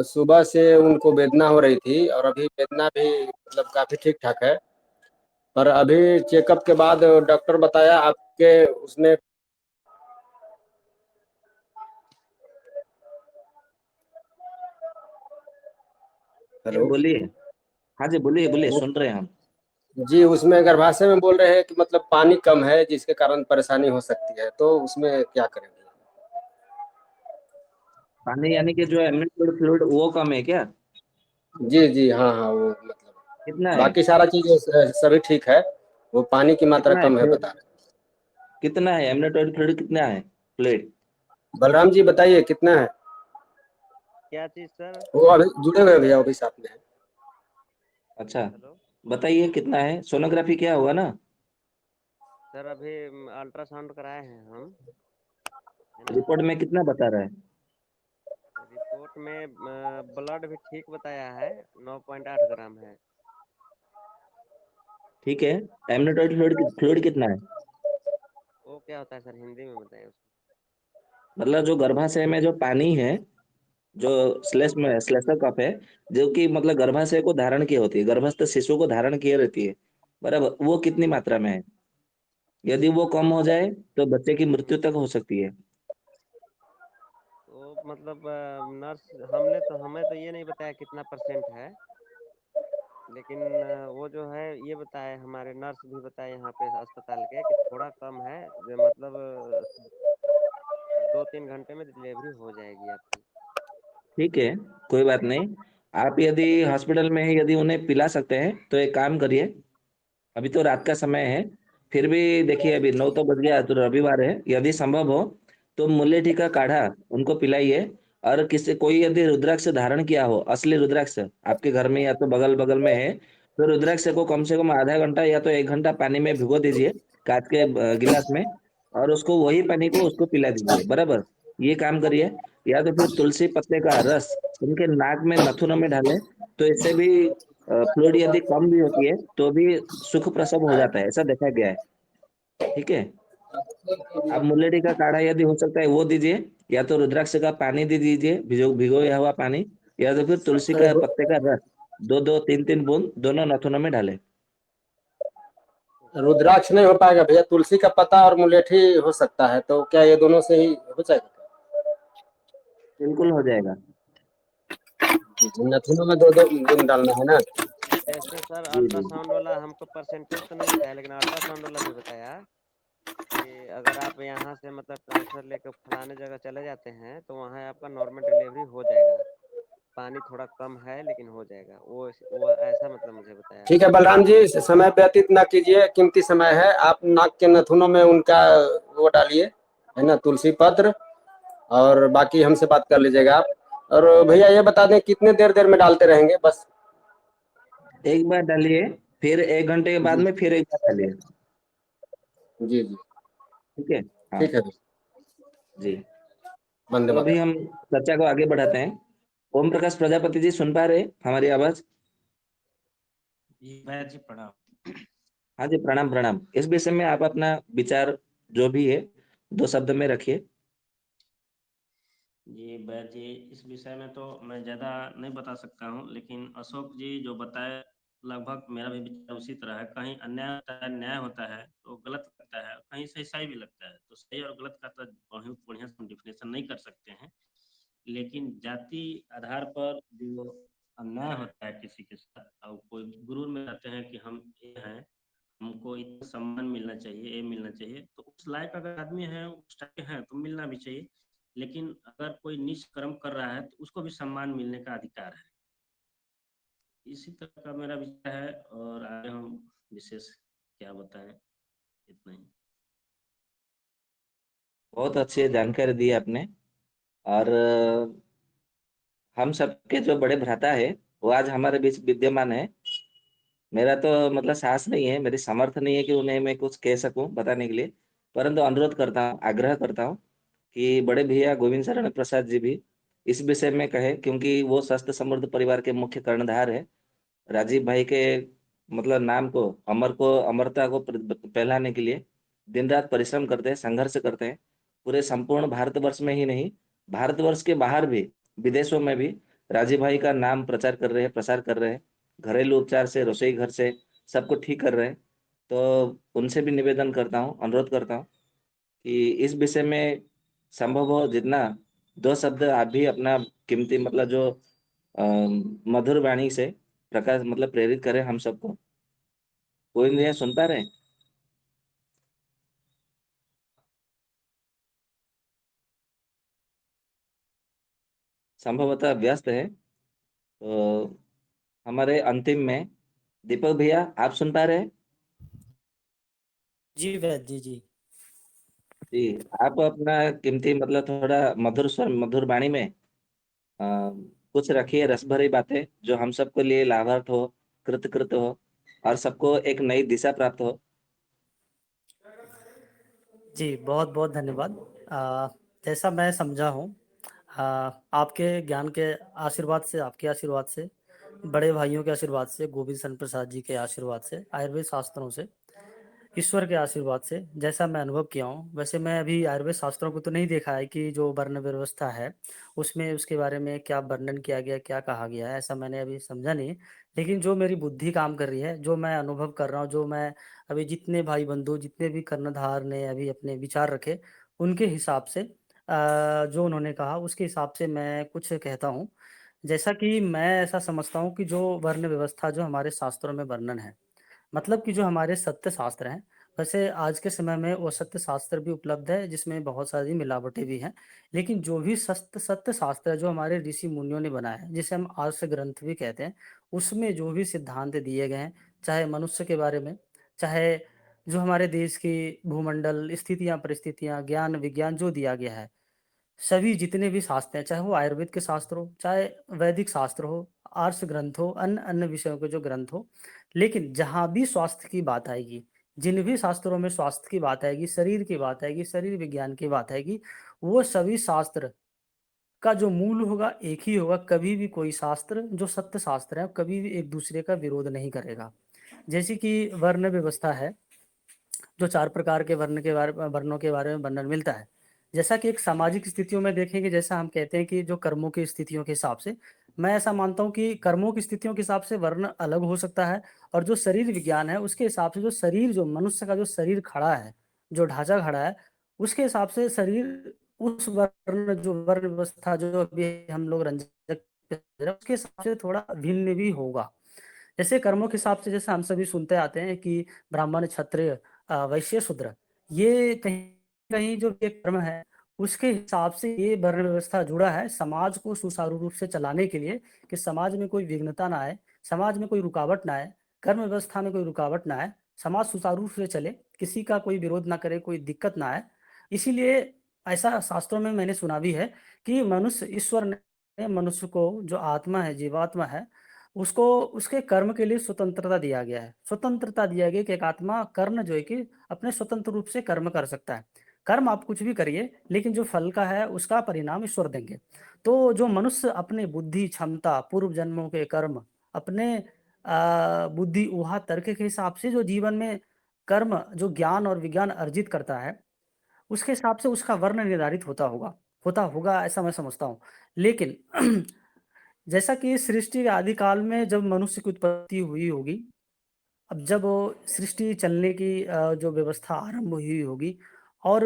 सुबह से उनको वेदना हो रही थी और अभी वेदना भी मतलब काफी ठीक ठाक है, पर अभी चेकअप के बाद डॉक्टर बताया आपके उसने जी हेलो बोलिए। हाँ जी बोलिए बोलिए, वो सुन रहे हैं हम। जी, उसमें गर्भाशय में बोल रहे हैं कि मतलब पानी कम है जिसके कारण परेशानी हो सकती है, तो उसमें क्या करेंगे? पानी यानी कि जो एमनियोटिक फ्लूइड वो कम है क्या? जी, जी। हाँ, हाँ, वो मतलब कितना है? बाकी सारा चीज़ सभी ठीक है, वो पानी की मात्रा कितना है कम है फ्लूइड? बता रहे कितना है एमनियोटिक फ्लूइड, कितना है फ्लूइड? हैं। बलराम जी बताइए कितना है? क्या चीज सर? वो अभी जुड़े हुए हैं भैया, वो भी साथ में है। अच्छा हेलो बताइए कितना है, सोनोग्राफी क्या हुआ ना? सर, अभी अल्ट्रासाउंड कराए हैं हम, है ना। रिपोर्ट में कितना बता रहा है? रिपोर्ट में ब्लड भी ठीक बताया है, 9.8 ग्राम है। ठीक है। एमनियोटिक फ्लूइड कितना है? वो क्या होता है सर, हिंदी में बताइए उसको। मतलब जो गर्भाशय में जो पानी है, जो श्लेष में श्लेष्मल कफ है, जो कि मतलब गर्भाशय को धारण किए होती है, गर्भस्थ शिशु को धारण किए रहती है, बराबर, वो कितनी मात्रा में है? यदि वो कम हो जाए तो बच्चे की मृत्यु तक हो सकती है। तो मतलब नर्स हमने तो हमें तो ये नहीं बताया कितना % है, लेकिन वो जो है ये बताए, हमारे नर्स भी बताए यहाँ पे अस्पताल के कि थोड़ा कम है, जो मतलब 2-3 घंटे में डिलीवरी हो जाएगी आपकी। ठीक है, कोई बात नहीं। आप यदि हॉस्पिटल में है, यदि उन्हें पिला सकते हैं तो एक काम करिए, अभी तो रात का समय है, फिर भी देखिए अभी 9 तो बज गया, तो रविवार है, यदि संभव हो तो मुलेठी का काढ़ा उनको पिलाइए। और किसी कोई यदि रुद्राक्ष धारण किया हो, असली रुद्राक्ष आपके घर में या तो बगल बगल में है, तो रुद्राक्ष को कम से कम आधा घंटा या तो 1 घंटा पानी में भिगो दीजिए, कांच के गिलास में, और उसको वही पानी को उसको पिला दीजिए, बराबर। ये काम करिए। या तो फिर तुलसी पत्ते का रस उनके नाक में नथुनों में डालें, तो इससे भी फ्लूइड यदि कम भी होती है तो भी सुख प्रसव हो जाता है, ऐसा देखा गया है। ठीक है। आप मुल्लेठी का काढ़ा यदि हो सकता है वो दीजिए, या तो रुद्राक्ष का पानी दे दीजिए, भिगोया हुआ पानी, या तो फिर तुलसी का पत्ते का रस 2-2 3-3 बूंद दोनों नथुनों में डालें। रुद्राक्ष नहीं हो पाएगा भैया, तुलसी का पत्ता और मुलेठी हो सकता है, तो क्या ये दोनों से ही हो जाएगा? बिल्कुल हो जाएगा। नथुनों में 2-2 बूंद डालना है ना? ऐसे सर जी जी। अल्ट्रासाउंड वाला हमको परसेंटेज तो नहीं बताया, लेकिन अल्ट्रासाउंड वाला भी बताया कि अगर आप यहाँ से मतलब ट्रांसफर लेकर फलाने जगह चले जाते हैं तो वहाँ आपका नॉर्मल डिलीवरी हो जाएगा, पानी थोड़ा कम है लेकिन हो जाएगा, वो ऐसा मतलब मुझे बताया ठीक है। है बलराम जी, समय व्यतीत ना कीजिए, कीमती समय है। आप नाक के नथुनों में उनका वो डालिए, है ना, तुलसी पत्र, और बाकी हमसे बात कर लीजिएगा आप। और भैया ये बता दें कितने देर में डालते रहेंगे बस? एक बार डालिए, फिर 1 घंटे के बाद जी में फिर एक बार डालिए। जी जी। ठीक है। हाँ ठीक है भैया, जी। वंदे तो अभी मातरम। हम चर्चा को आगे बढ़ाते हैं। ओम प्रकाश प्रजापति जी सुन पा रहे हैं हमारी आवाज? जी प्रणाम। हाँ जी, प्रणाम प्रणाम। इस विषय में आप अपना विचार जो भी है 2 शब्द में रखिए। जी बैद जी, इस विषय में तो मैं ज़्यादा नहीं बता सकता हूँ, लेकिन अशोक जी जो बताए लगभग मेरा भी विचार उसी तरह है। कहीं अन्याय होता है, न्याय होता है तो गलत लगता है, कहीं सही सही भी लगता है, तो सही और गलत का तो बहुत बढ़िया से हम डिफिनेशन नहीं कर सकते हैं, लेकिन जाति आधार पर जो अन्याय होता है किसी के साथ और कोई गुरूर में रहते हैं कि हम ये हैं, हमको इतना सम्मान मिलना चाहिए, ये मिलना चाहिए, तो उस लायक अगर आदमी है, उस टाइप के हैं तो मिलना भी चाहिए। लेकिन अगर कोई नीच कर्म कर रहा है तो उसको भी सम्मान मिलने का अधिकार है। इसी तरह का मेरा विचार है, और आगे हम विशेष क्या बताएं, इतना ही। बहुत अच्छी जानकारी दी आपने। और हम सबके जो बड़े भ्राता है वो आज हमारे बीच विद्यमान है। मेरा तो मतलब साहस नहीं है, मेरी सामर्थ्य नहीं है कि उन्हें मैं कुछ कह सकूं बताने के लिए, परंतु अनुरोध करता हूँ, आग्रह करता हूँ कि बड़े भैया गोविंद शरण प्रसाद जी भी इस विषय में कहे, क्योंकि वो स्वस्थ समृद्ध परिवार के मुख्य कर्णधार है। राजीव भाई के मतलब नाम को अमरता को फैलाने के लिए दिन रात परिश्रम करते हैं, संघर्ष करते हैं। पूरे संपूर्ण भारतवर्ष में ही नहीं, भारतवर्ष के बाहर भी, विदेशों में भी राजीव भाई का नाम प्रसार कर रहे हैं। घरेलू उपचार से, रसोई घर से सबको ठीक कर रहे हैं। तो उनसे भी निवेदन करता हूँ, अनुरोध करता हूँ कि इस विषय में संभव हो जितना 2 शब्द आप भी अपना कीमती मतलब जो मधुर वाणी से प्रकाश मतलब प्रेरित करें हम सबको। कोई नहीं है, सुन पा रहे हैं? संभवतः व्यस्त है। तो हमारे अंतिम में दीपक भैया, आप सुन पा रहे हैं? जी वैद जी। जी, आप अपना कीमती मतलब थोड़ा मधुर स्वर, मधुर वाणी में कुछ रखिए, रस भरी बातें जो हम सबके लिए लाभार्थ हो, कृत हो और सबको एक नई दिशा प्राप्त हो। जी बहुत बहुत धन्यवाद। जैसा मैं समझा हूँ, आपके ज्ञान के आशीर्वाद से, आपके आशीर्वाद से, बड़े भाइयों के आशीर्वाद से, गोविंद शन प्रसाद जी के आशीर्वाद से, आयुर्वेद शास्त्रों से, ईश्वर के आशीर्वाद से जैसा मैं अनुभव किया हूँ, वैसे मैं अभी आयुर्वेद शास्त्रों को तो नहीं देखा है कि जो वर्ण व्यवस्था है उसमें उसके बारे में क्या वर्णन किया गया, क्या कहा गया है, ऐसा मैंने अभी समझा नहीं। लेकिन जो मेरी बुद्धि काम कर रही है, जो मैं अनुभव कर रहा हूँ, जो मैं अभी जितने भाई बंधु, जितने भी कर्णधार ने अभी अपने विचार रखे, उनके हिसाब से जो उन्होंने कहा उसके हिसाब से मैं कुछ कहता हूँ। जैसा कि मैं ऐसा समझता हूँ कि जो वर्ण व्यवस्था जो हमारे शास्त्रों में वर्णन है, मतलब कि जो हमारे सत्य शास्त्र हैं, वैसे आज के समय में वो सत्य शास्त्र भी उपलब्ध है जिसमें बहुत सारी मिलावटें भी हैं। लेकिन जो भी सत्य सत्य शास्त्र है जो हमारे ऋषि मुनियों ने बनाया है, जिसे हम आर्ष ग्रंथ भी कहते हैं, उसमें जो भी सिद्धांत दिए गए हैं, चाहे मनुष्य के बारे में, चाहे जो हमारे देश की भूमंडल स्थितियां परिस्थितियां, ज्ञान विज्ञान जो दिया गया है, सभी जितने भी शास्त्र हैं, चाहे वो आयुर्वेद के शास्त्र हो, चाहे वैदिक शास्त्र हो, आर्ष ग्रंथ हो, अन्य अन्य विषयों के जो ग्रंथ हो, लेकिन जहां भी स्वास्थ्य की बात आएगी, जिन भी शास्त्रों में स्वास्थ्य की बात आएगी, शरीर की बात आएगी, शरीर विज्ञान की बात आएगी, वो सभी शास्त्र का जो मूल होगा एक ही होगा। कभी भी कोई शास्त्र जो सत्य शास्त्र है कभी भी एक दूसरे का विरोध नहीं करेगा। जैसे कि वर्ण व्यवस्था है, जो 4 प्रकार के वर्णों के बारे में वर्णन मिलता है। जैसा कि एक सामाजिक स्थितियों में देखेंगे, जैसा हम कहते हैं कि जो कर्मों की स्थितियों के हिसाब से, मैं ऐसा मानता हूँ कि कर्मों की स्थितियों के हिसाब से वर्ण अलग हो सकता है, और जो शरीर विज्ञान है उसके हिसाब से जो शरीर, जो मनुष्य का जो शरीर खड़ा है, जो ढांचा खड़ा है, उसके हिसाब से शरीर उस वर्ण, जो वर्ण व्यवस्था जो अभी हम लोग रंजक उसके हिसाब से थोड़ा भिन्न भी होगा। जैसे कर्मों के हिसाब से, जैसे हम सभी सुनते आते हैं कि ब्राह्मण, क्षत्रिय, वैश्य, शूद्र, ये कहीं कहीं जो ये कर्म है उसके हिसाब से ये वर्ण व्यवस्था जुड़ा है समाज को सुचारू रूप से चलाने के लिए, कि समाज में कोई विघ्नता ना आए, समाज में कोई रुकावट ना आए, कर्म व्यवस्था में कोई रुकावट ना आए, समाज सुचारू रूप से चले, किसी का कोई विरोध ना करे, कोई दिक्कत ना आए। इसीलिए ऐसा शास्त्रों में मैंने सुना भी है कि मनुष्य, ईश्वर ने मनुष्य को, जो आत्मा है, जीवात्मा है, उसको उसके कर्म के लिए स्वतंत्रता दिया गया है। स्वतंत्रता दिया गया कि एक आत्मा कर्म जो है कि अपने स्वतंत्र रूप से कर्म कर सकता है। कर्म आप कुछ भी करिए, लेकिन जो फल का है उसका परिणाम ईश्वर देंगे। तो जो मनुष्य अपने बुद्धि क्षमता, पूर्व जन्मों के कर्म, अपने बुद्धि ऊहा तर्क के हिसाब से जो जीवन में कर्म, जो ज्ञान और विज्ञान अर्जित करता है, उसके हिसाब से उसका वर्ण निर्धारित होता होगा, ऐसा मैं समझता हूँ। लेकिन जैसा कि सृष्टि के आदि काल में जब मनुष्य की उत्पत्ति हुई होगी, अब जब वो सृष्टि चलने की जो व्यवस्था आरंभ हुई होगी, और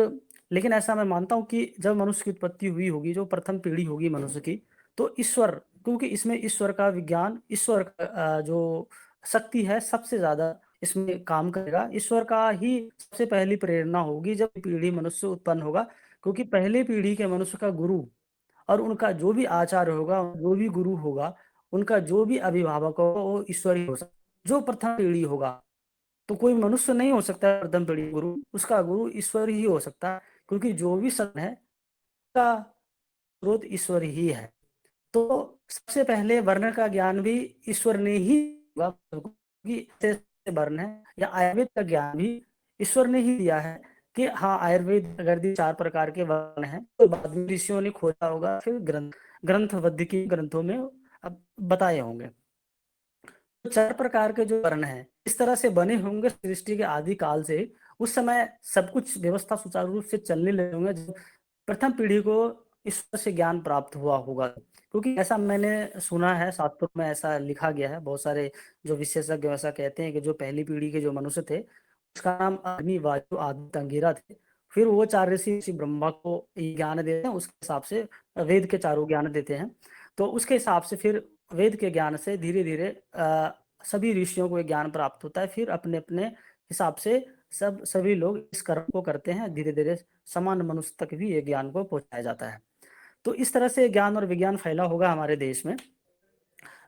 लेकिन ऐसा मैं मानता हूँ कि जब मनुष्य की उत्पत्ति हुई होगी, जो प्रथम पीढ़ी होगी मनुष्य की, तो ईश्वर, क्योंकि इसमें ईश्वर का विज्ञान, ईश्वर का जो शक्ति है सबसे ज्यादा इसमें काम करेगा। ईश्वर का ही सबसे पहली प्रेरणा होगी जब पीढ़ी मनुष्य उत्पन्न होगा, क्योंकि पहले पीढ़ी के मनुष्य का गुरु और उनका जो भी आचार्य होगा, जो भी गुरु होगा, उनका जो भी अभिभावक होगा, वो ईश्वर ही हो सकता। जो प्रथम पीढ़ी होगा, तो कोई मनुष्य नहीं हो सकता है प्रथम पीढ़ी गुरु, उसका गुरु ईश्वर ही हो सकता है, क्योंकि जो भी सत्य है का स्रोत ईश्वर ही है। तो सबसे पहले वर्ण का ज्ञान भी ईश्वर ने ही होगा, क्योंकि ऐसे वर्ण है, या आयुर्वेद का ज्ञान भी ईश्वर ने ही दिया है कि हाँ, आयुर्वेद अगर 4 प्रकार के वर्ण हैं, तो बाद में ऋषियों ने खोजा होगा, फिर ग्रंथ ग्रंथ वैदिकीय ग्रंथों में अब बताए होंगे। तो 4 प्रकार के जो वर्ण हैं इस तरह से बने होंगे सृष्टि के आदि काल से। उस समय सब कुछ व्यवस्था सुचारू रूप से चलने लगे होंगे जब प्रथम पीढ़ी को ईश्वर से ज्ञान प्राप्त हुआ होगा। क्योंकि ऐसा मैंने सुना है, शास्त्रों में ऐसा लिखा गया है, बहुत सारे जो विशेषज्ञ ऐसा कहते हैं कि जो पहली पीढ़ी के जो मनुष्य थे उसका नाम अग्नि, वायु, आदित्य, अंगिरा थे। फिर वो 4 ऋषि ब्रह्मा को ये ज्ञान देते हैं, उसके हिसाब से वेद के चारों ज्ञान देते हैं। तो उसके हिसाब से फिर वेद के ज्ञान से धीरे धीरे सभी ऋषियों को ज्ञान प्राप्त होता है। फिर अपने अपने हिसाब से सभी लोग इस कर्म को करते हैं, धीरे धीरे सामान्य मनुष्य तक भी ये ज्ञान को पहुंचाया जाता है। तो इस तरह से ज्ञान और विज्ञान फैला होगा हमारे देश में।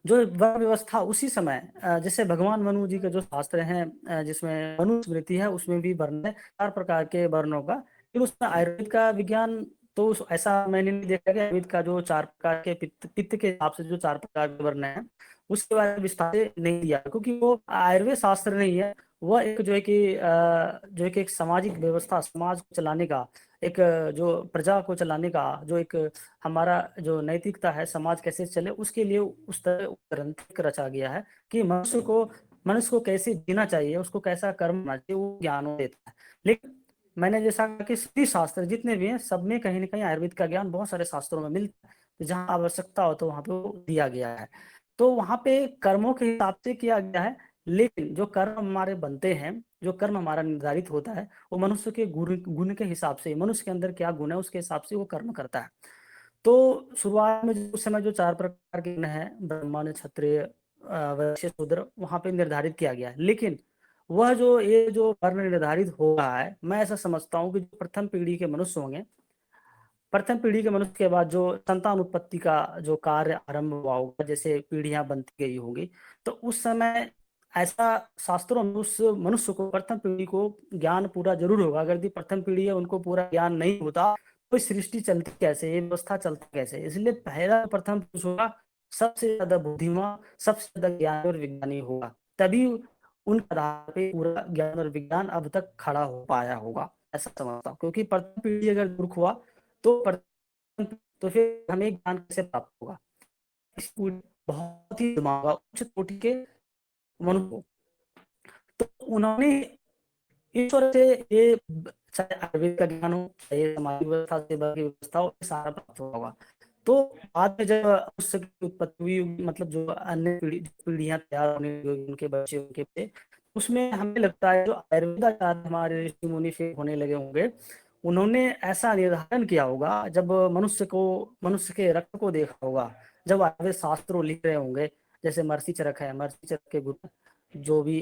जो वर्ण व्यवस्था उसी समय जैसे भगवान मनु जी के जो शास्त्र हैं जिसमें मनुस्मृति है उसमें भी वर्ण है 4 प्रकार के वर्णों का। फिर उसमें आयुर्वेद का विज्ञान तो ऐसा मैंने नहीं देखा कि आयुर्वेद का जो 4 प्रकार के पित्त के हिसाब से जो 4 प्रकार के वर्ण है उसके बारे में विस्तार से नहीं दिया, क्योंकि वो आयुर्वेद शास्त्र नहीं है। वह एक जो है कि जो एक सामाजिक व्यवस्था, समाज को चलाने का, एक जो प्रजा को चलाने का जो एक हमारा जो नैतिकता है, समाज कैसे चले उसके लिए उस तरह ग्रंथ रचा गया है कि मनुष्य को कैसे जीना चाहिए, उसको कैसा कर्म करना चाहिए, वो ज्ञान देता है। लेकिन मैंने जैसा कहा कि सभी शास्त्र जितने भी हैं सब में कहीं ना कहीं आयुर्वेद का ज्ञान बहुत सारे शास्त्रों में मिलता है। तो जहाँ आवश्यकता हो तो वहाँ पे वो दिया गया है। तो वहाँ पे कर्मों के हिसाब से किया गया है, लेकिन जो कर्म हमारे बनते हैं, जो कर्म हमारा निर्धारित होता है वो मनुष्य के गुण के हिसाब से, मनुष्य के अंदर क्या गुण है उसके हिसाब से वो कर्म करता है। तो शुरुआत में उस समय जो 4 प्रकार के गुण है, ब्राह्मण, क्षत्रिय, वैश्य, शूद्र, वहां पे निर्धारित किया गया है। लेकिन वह जो ये जो वर्ण निर्धारित हो रहा है, मैं ऐसा समझता हूँ कि जो प्रथम पीढ़ी के मनुष्य होंगे, प्रथम पीढ़ी के मनुष्य के बाद जो संतान उत्पत्ति का जो कार्य आरंभ हुआ होगा, जैसे पीढ़ियां बनती गई होंगी, तो उस समय ऐसा शास्त्रों में उस मनुष्य को, प्रथम पीढ़ी को ज्ञान पूरा जरूर होगा। अगर यदि प्रथम पीढ़ी है उनको पूरा ज्ञान नहीं होता तो सृष्टि चलती कैसे, ये व्यवस्था चलती कैसे। इसलिए पहला प्रथम पुरुष होगा सबसे ज्यादा बुद्धिमान, सबसे ज्यादा ज्ञान और विज्ञानी होगा, तभी उन आधार पे पूरा ज्ञान और विज्ञान अब तक खड़ा हो पाया होगा, ऐसा समझता हूँ। क्योंकि प्रथम पीढ़ी अगर मूर्ख हुआ तो फिर हमें ज्ञान कैसे प्राप्त होगा। इस बहुत ही दिमाग उच्च कोटि के मनुष्य, तो उन्होंने ईश्वर से ये चाहे आयुर्वेद का ज्ञान हो, चाहे समाज व्यवस्था से की व्यवस्था हो, सारा प्राप्त होगा। तो बाद में जब उसकी उत्पत्ति हुई, मतलब जो अन्य पीढ़ियां तैयार होने लगी, उनके बच्चे उनके पे, उसमें हमें लगता है जो आयुर्वेदाचार्य हमारे ऋषि मुनि से होने लगे होंगे, उन्होंने ऐसा निर्धारण किया होगा जब मनुष्य के रक्त को देखा होगा, जब आयुर्वेद शास्त्रों लिख रहे होंगे, जैसे महर्षि चरक है, महर्षि चरक के गुरु जो भी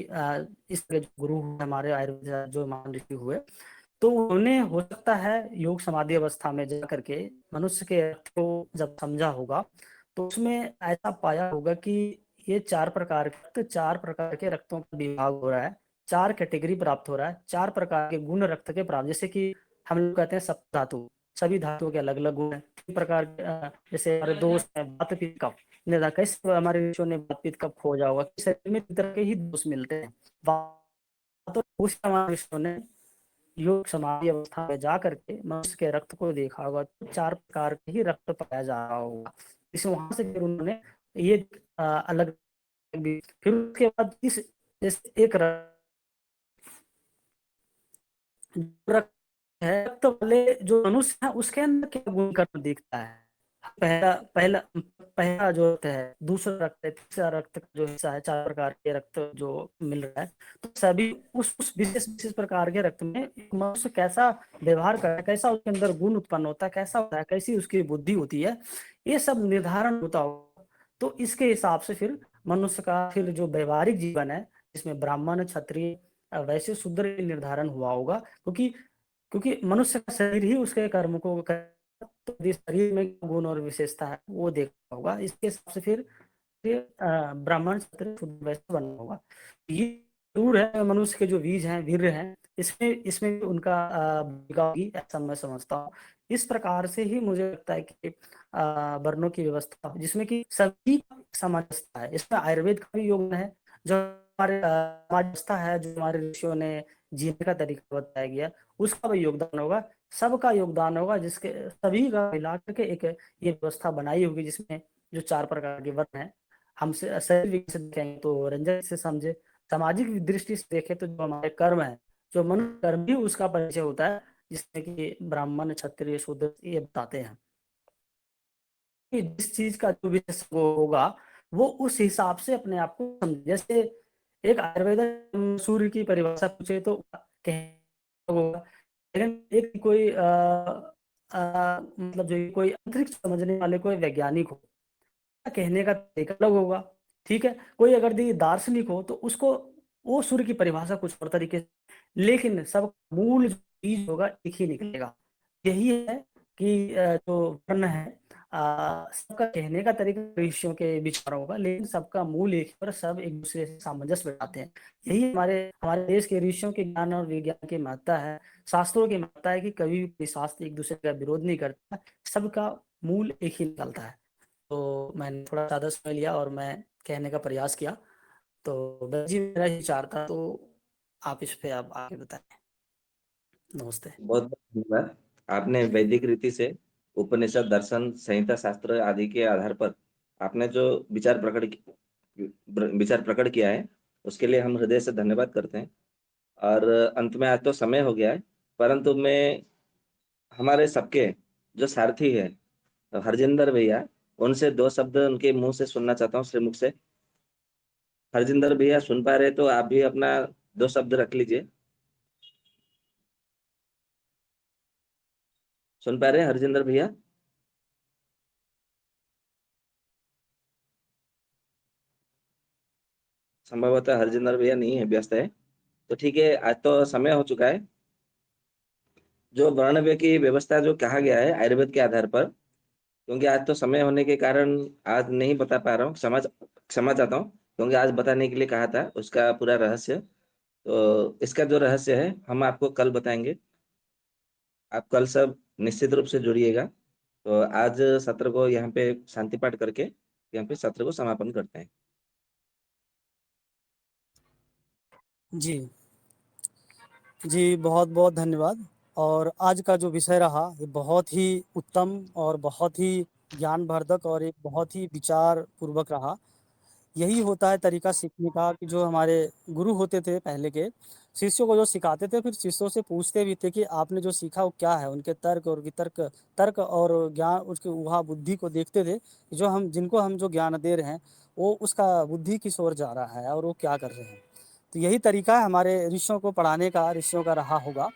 इस गुरु हमारे आयुर्वेद जो महान ऋषि हुए, तो उन्हें हो सकता है योग समाधि अवस्था में जा करके मनुष्य के रक्त को जब समझा होगा तो उसमें ऐसा पाया होगा कि ये 4 प्रकार के रक्तों का विभाग हो रहा है, 4 कैटेगरी प्राप्त हो रहा है, 4 प्रकार के गुण रक्त के प्राप्त। जैसे कि हम लोग कहते हैं सप्त धातु, सभी धातुओं के अलग अलग गुण हैं। प्रकार जैसे हमारे दोष है वात पित्त कफ, कैसे हमारे ऋषियों ने वात पित्त कफ खोजा होगा, शरीर में तरह के ही दोष मिलते हैं। तो उस हमारे ऋषियों ने योग समाधि अवस्था में जा करके मनुष्य के रक्त को देखा होगा, तो 4 प्रकार के ही रक्त पाया जा रहा होगा। इसे वहां से फिर उन्होंने ये अलग, फिर उसके बाद इस एक रक्त है, तो पहले जो मनुष्य है उसके अंदर क्या गुण कर्म दिखता है। पहला जो रक्त है, दूसरा रक्त है, तीसरा रक्त जो हिस्सा है, 4 प्रकार के रक्त जो मिल रहा है, तो सभी उस विशेष प्रकार के रक्त में मनुष्य कैसा व्यवहार करता है, कैसा उसके अंदर गुण उत्पन्न होता है, कैसा होता है, कैसी उसकी बुद्धि होती है, ये सब निर्धारण होता होगा। तो इसके हिसाब से फिर मनुष्य का फिर जो व्यवहारिक जीवन है, जिसमें ब्राह्मण, क्षत्रिय, वैश्य, शूद्र निर्धारण हुआ होगा, क्योंकि मनुष्य का शरीर ही उसके कर्म को, तो शरीर में गुण और विशेषता है वो देखना होगा। इसके हिसाब से फिर ब्राह्मण, क्षत्रिय, शूद्र, वैश्य बनना होगा। ये जरूर है मनुष्य के जो बीज हैं, वीर्य हैं, इसमें भी उनका भूमिका होगी, ऐसा मैं समझता हूँ। इस प्रकार से ही मुझे लगता है कि वर्णों की व्यवस्था जिसमें कि सभी सामंजस्य है, इसमें आयुर्वेद का भी योगदान है, जो हमारे समाज व्यवस्था है, जो हमारे ऋषियों ने जीने का तरीका बताया गया, उसका भी योगदान होगा। सबका योगदान होगा, जिसके सभी का मिला करके एक ये व्यवस्था बनाई होगी, जिसमें जो 4 प्रकार के वर्ण हैं। हम शरीर विज्ञान से देखेंगे तो रंजन से समझे, सामाजिक दृष्टि से देखें तो जो हमारे कर्म है, जो मनुष्य कर्म भी उसका परिचय होता है, जिसमें कि ब्राह्मण, क्षत्रिय, शूद्र ये बताते हैं कि जिस चीज का जो विशेष वो होगा वो उस हिसाब से अपने आप को समझे। जैसे एक आयुर्वेद सूर्य की परिभाषा पूछे तो होगा, लेकिन एक कोई मतलब जो कोई अंतरिक्ष समझने वाले कोई वैज्ञानिक हो, कहने का तरीका अलग होगा। ठीक है, कोई अगर दार्शनिक हो तो उसको वो सूर्य की परिभाषा कुछ और तरीके से, लेकिन सब मूल जो चीज होगा एक ही निकलेगा। यही है कि जो वर्ण है, सबका कहने का तरीका ऋषियों के विचारों होगा, लेकिन सबका मूल एक पर सब एक दूसरे से सामंजस्य बैठाते हैं। यही हमारे हमारे देश के ऋषियों के ज्ञान और विज्ञान की महत्ता है, शास्त्रों की महत्ता है कि कभी भी शास्त्र एक दूसरे का विरोध नहीं करता, सबका मूल एक ही निकलता है। तो मैंने थोड़ा ज़्यादा समय लिया और मैं कहने का प्रयास किया, तो बस जी मेरा ही विचार था, तो आप इस पे आप आगे बताएं। नमस्ते। बहुत बहुत धन्यवाद। आपने वैदिक रीति से उपनिषद, दर्शन, संहिता, शास्त्र आदि के आधार पर आपने जो विचार प्रकट किया है, उसके लिए हम हृदय से धन्यवाद करते हैं। और अंत में आज तो समय हो गया है, परंतु मैं हमारे सबके जो सारथी है हरजिंदर भैया, उनसे 2 शब्द उनके मुंह से सुनना चाहता हूँ, श्रीमुख से। हरजिंदर भैया सुन पा रहे तो आप भी अपना 2 शब्द रख लीजिए। सुन पा रहे हैं हरजिंदर भैया? संभवतः हरजिंदर भैया नहीं है, व्यस्त है। तो ठीक है, आज तो समय हो चुका है। जो वर्णव्य की व्यवस्था जो कहा गया है आयुर्वेद के आधार पर, क्योंकि आज तो समय होने के कारण आज नहीं बता पा रहा हूँ, क्षमा चाहता हूँ, क्योंकि आज बताने के लिए कहा था उसका पूरा रहस्य। तो इसका जो रहस्य है हम आपको कल बताएंगे। आप कल सब निश्चित रूप से जुड़िएगा। तो आज सत्र को यहाँ पे शांति पाठ करके यहाँ पे सत्र को समापन करते हैं। जी जी, बहुत बहुत धन्यवाद। और आज का जो विषय रहा ये बहुत ही उत्तम और बहुत ही ज्ञानवर्धक और एक बहुत ही विचार पूर्वक रहा। यही होता है तरीका सीखने का कि जो हमारे गुरु होते थे पहले के, शिष्यों को जो सिखाते थे, फिर शिष्यों से पूछते भी थे कि आपने जो सीखा वो क्या है। उनके तर्क और वितर्क, तर्क और ज्ञान, उसके वहाँ बुद्धि को देखते थे कि जो हम जिनको हम जो ज्ञान दे रहे हैं वो उसका बुद्धि किस ओर जा रहा है और वो क्या कर रहे हैं। तो यही तरीका है हमारे ऋषियों को पढ़ाने का, ऋषियों का रहा होगा।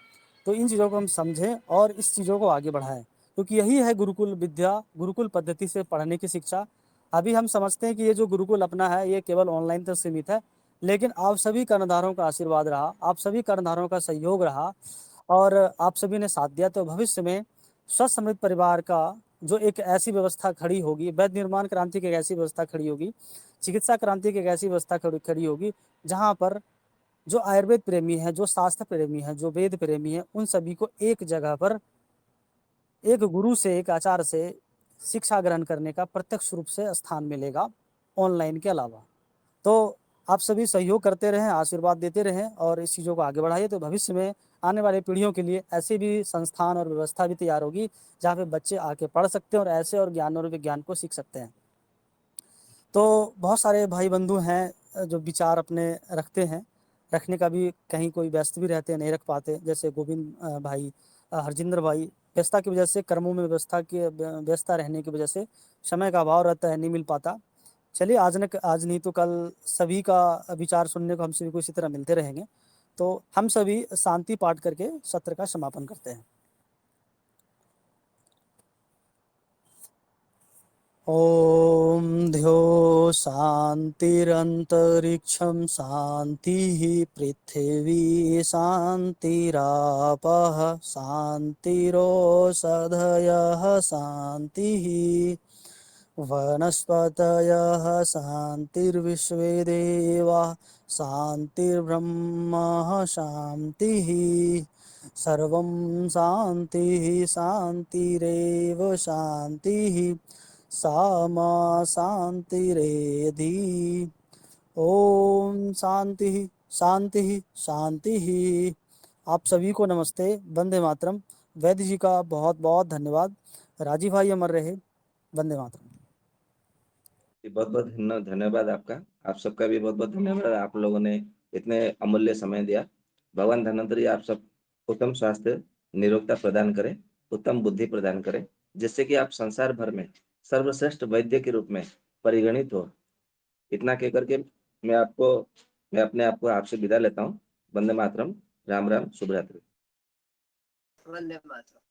तो इन चीज़ों को हम समझें और इस चीज़ों को आगे बढ़ाएं, क्योंकि यही है गुरुकुल विद्या, गुरुकुल पद्धति से पढ़ने की शिक्षा। अभी हम समझते हैं कि ये जो गुरुकुल अपना है ये केवल ऑनलाइन तक सीमित है, लेकिन आप सभी कर्णधारों का आशीर्वाद रहा, आप सभी कर्णधारों का सहयोग रहा और आप सभी ने साथ दिया, तो भविष्य में स्वस्थ समृद्ध परिवार का जो एक ऐसी व्यवस्था खड़ी होगी, वैद्य निर्माण क्रांति की एक ऐसी व्यवस्था खड़ी होगी, चिकित्सा क्रांति की एक ऐसी व्यवस्था खड़ी होगी, जहाँ पर जो आयुर्वेद प्रेमी है, जो शास्त्र प्रेमी है, जो वेद प्रेमी है, उन सभी को एक जगह पर एक गुरु से, एक आचार्य से शिक्षा ग्रहण करने का प्रत्यक्ष रूप से स्थान मिलेगा ऑनलाइन के अलावा। तो आप सभी सहयोग करते रहें, आशीर्वाद देते रहें और इस चीज़ों को आगे बढ़ाइए, तो भविष्य में आने वाले पीढ़ियों के लिए ऐसी भी संस्थान और व्यवस्था भी तैयार होगी जहाँ पे बच्चे आके पढ़ सकते हैं और ऐसे और ज्ञान और विज्ञान को सीख सकते हैं। तो बहुत सारे भाई बंधु हैं जो विचार अपने रखते हैं, रखने का भी कहीं कोई व्यस्त भी रहते हैं, नहीं रख पाते, जैसे गोविंद भाई, हरजिंदर भाई, व्यस्तता की वजह से, कर्मों में व्यस्तता रहने की वजह से समय का अभाव रहता है, नहीं मिल पाता। चलिए आज नहीं तो कल सभी का विचार सुनने को हम सभी को इसी तरह मिलते रहेंगे। तो हम सभी शांति पाठ करके सत्र का समापन करते हैं। ॐ ध्यो शान्तिरन्तरिक्षं शान्तिः, पृथिवी शान्तिरापः शान्तिरोषधयः शान्तिः, वनस्पतयः शान्तिर्विश्वे देवाः शान्तिर्ब्रह्म शान्तिः, सर्वं शान्तिः शान्तिरेव शान्तिः, सा मा शान्तिरेधि। ओम शांति शांति शांति। आप सभी को नमस्ते, वंदे मातरम। वैद्य जी का बहुत बहुत धन्यवाद। राजीव भाई अमर रहे। वंदे मातरम। बहुत बहुत धन्यवाद आपका। आप सबका भी बहुत बहुत धन्यवाद। आप लोगों ने इतने अमूल्य समय दिया। भगवान धन्वंतरी आप सब उत्तम स्वास्थ्य निरोगता प्रदान करें, उत्तम बुद्धि प्रदान करें, जिससे कि आप संसार भर में सर्वश्रेष्ठ वैद्य के रूप में परिगणित हो। इतना कह करके मैं अपने आप को आपसे विदा लेता हूँ। वंदे मातरम। राम राम। शुभ रात्रि। वंदे मातरम।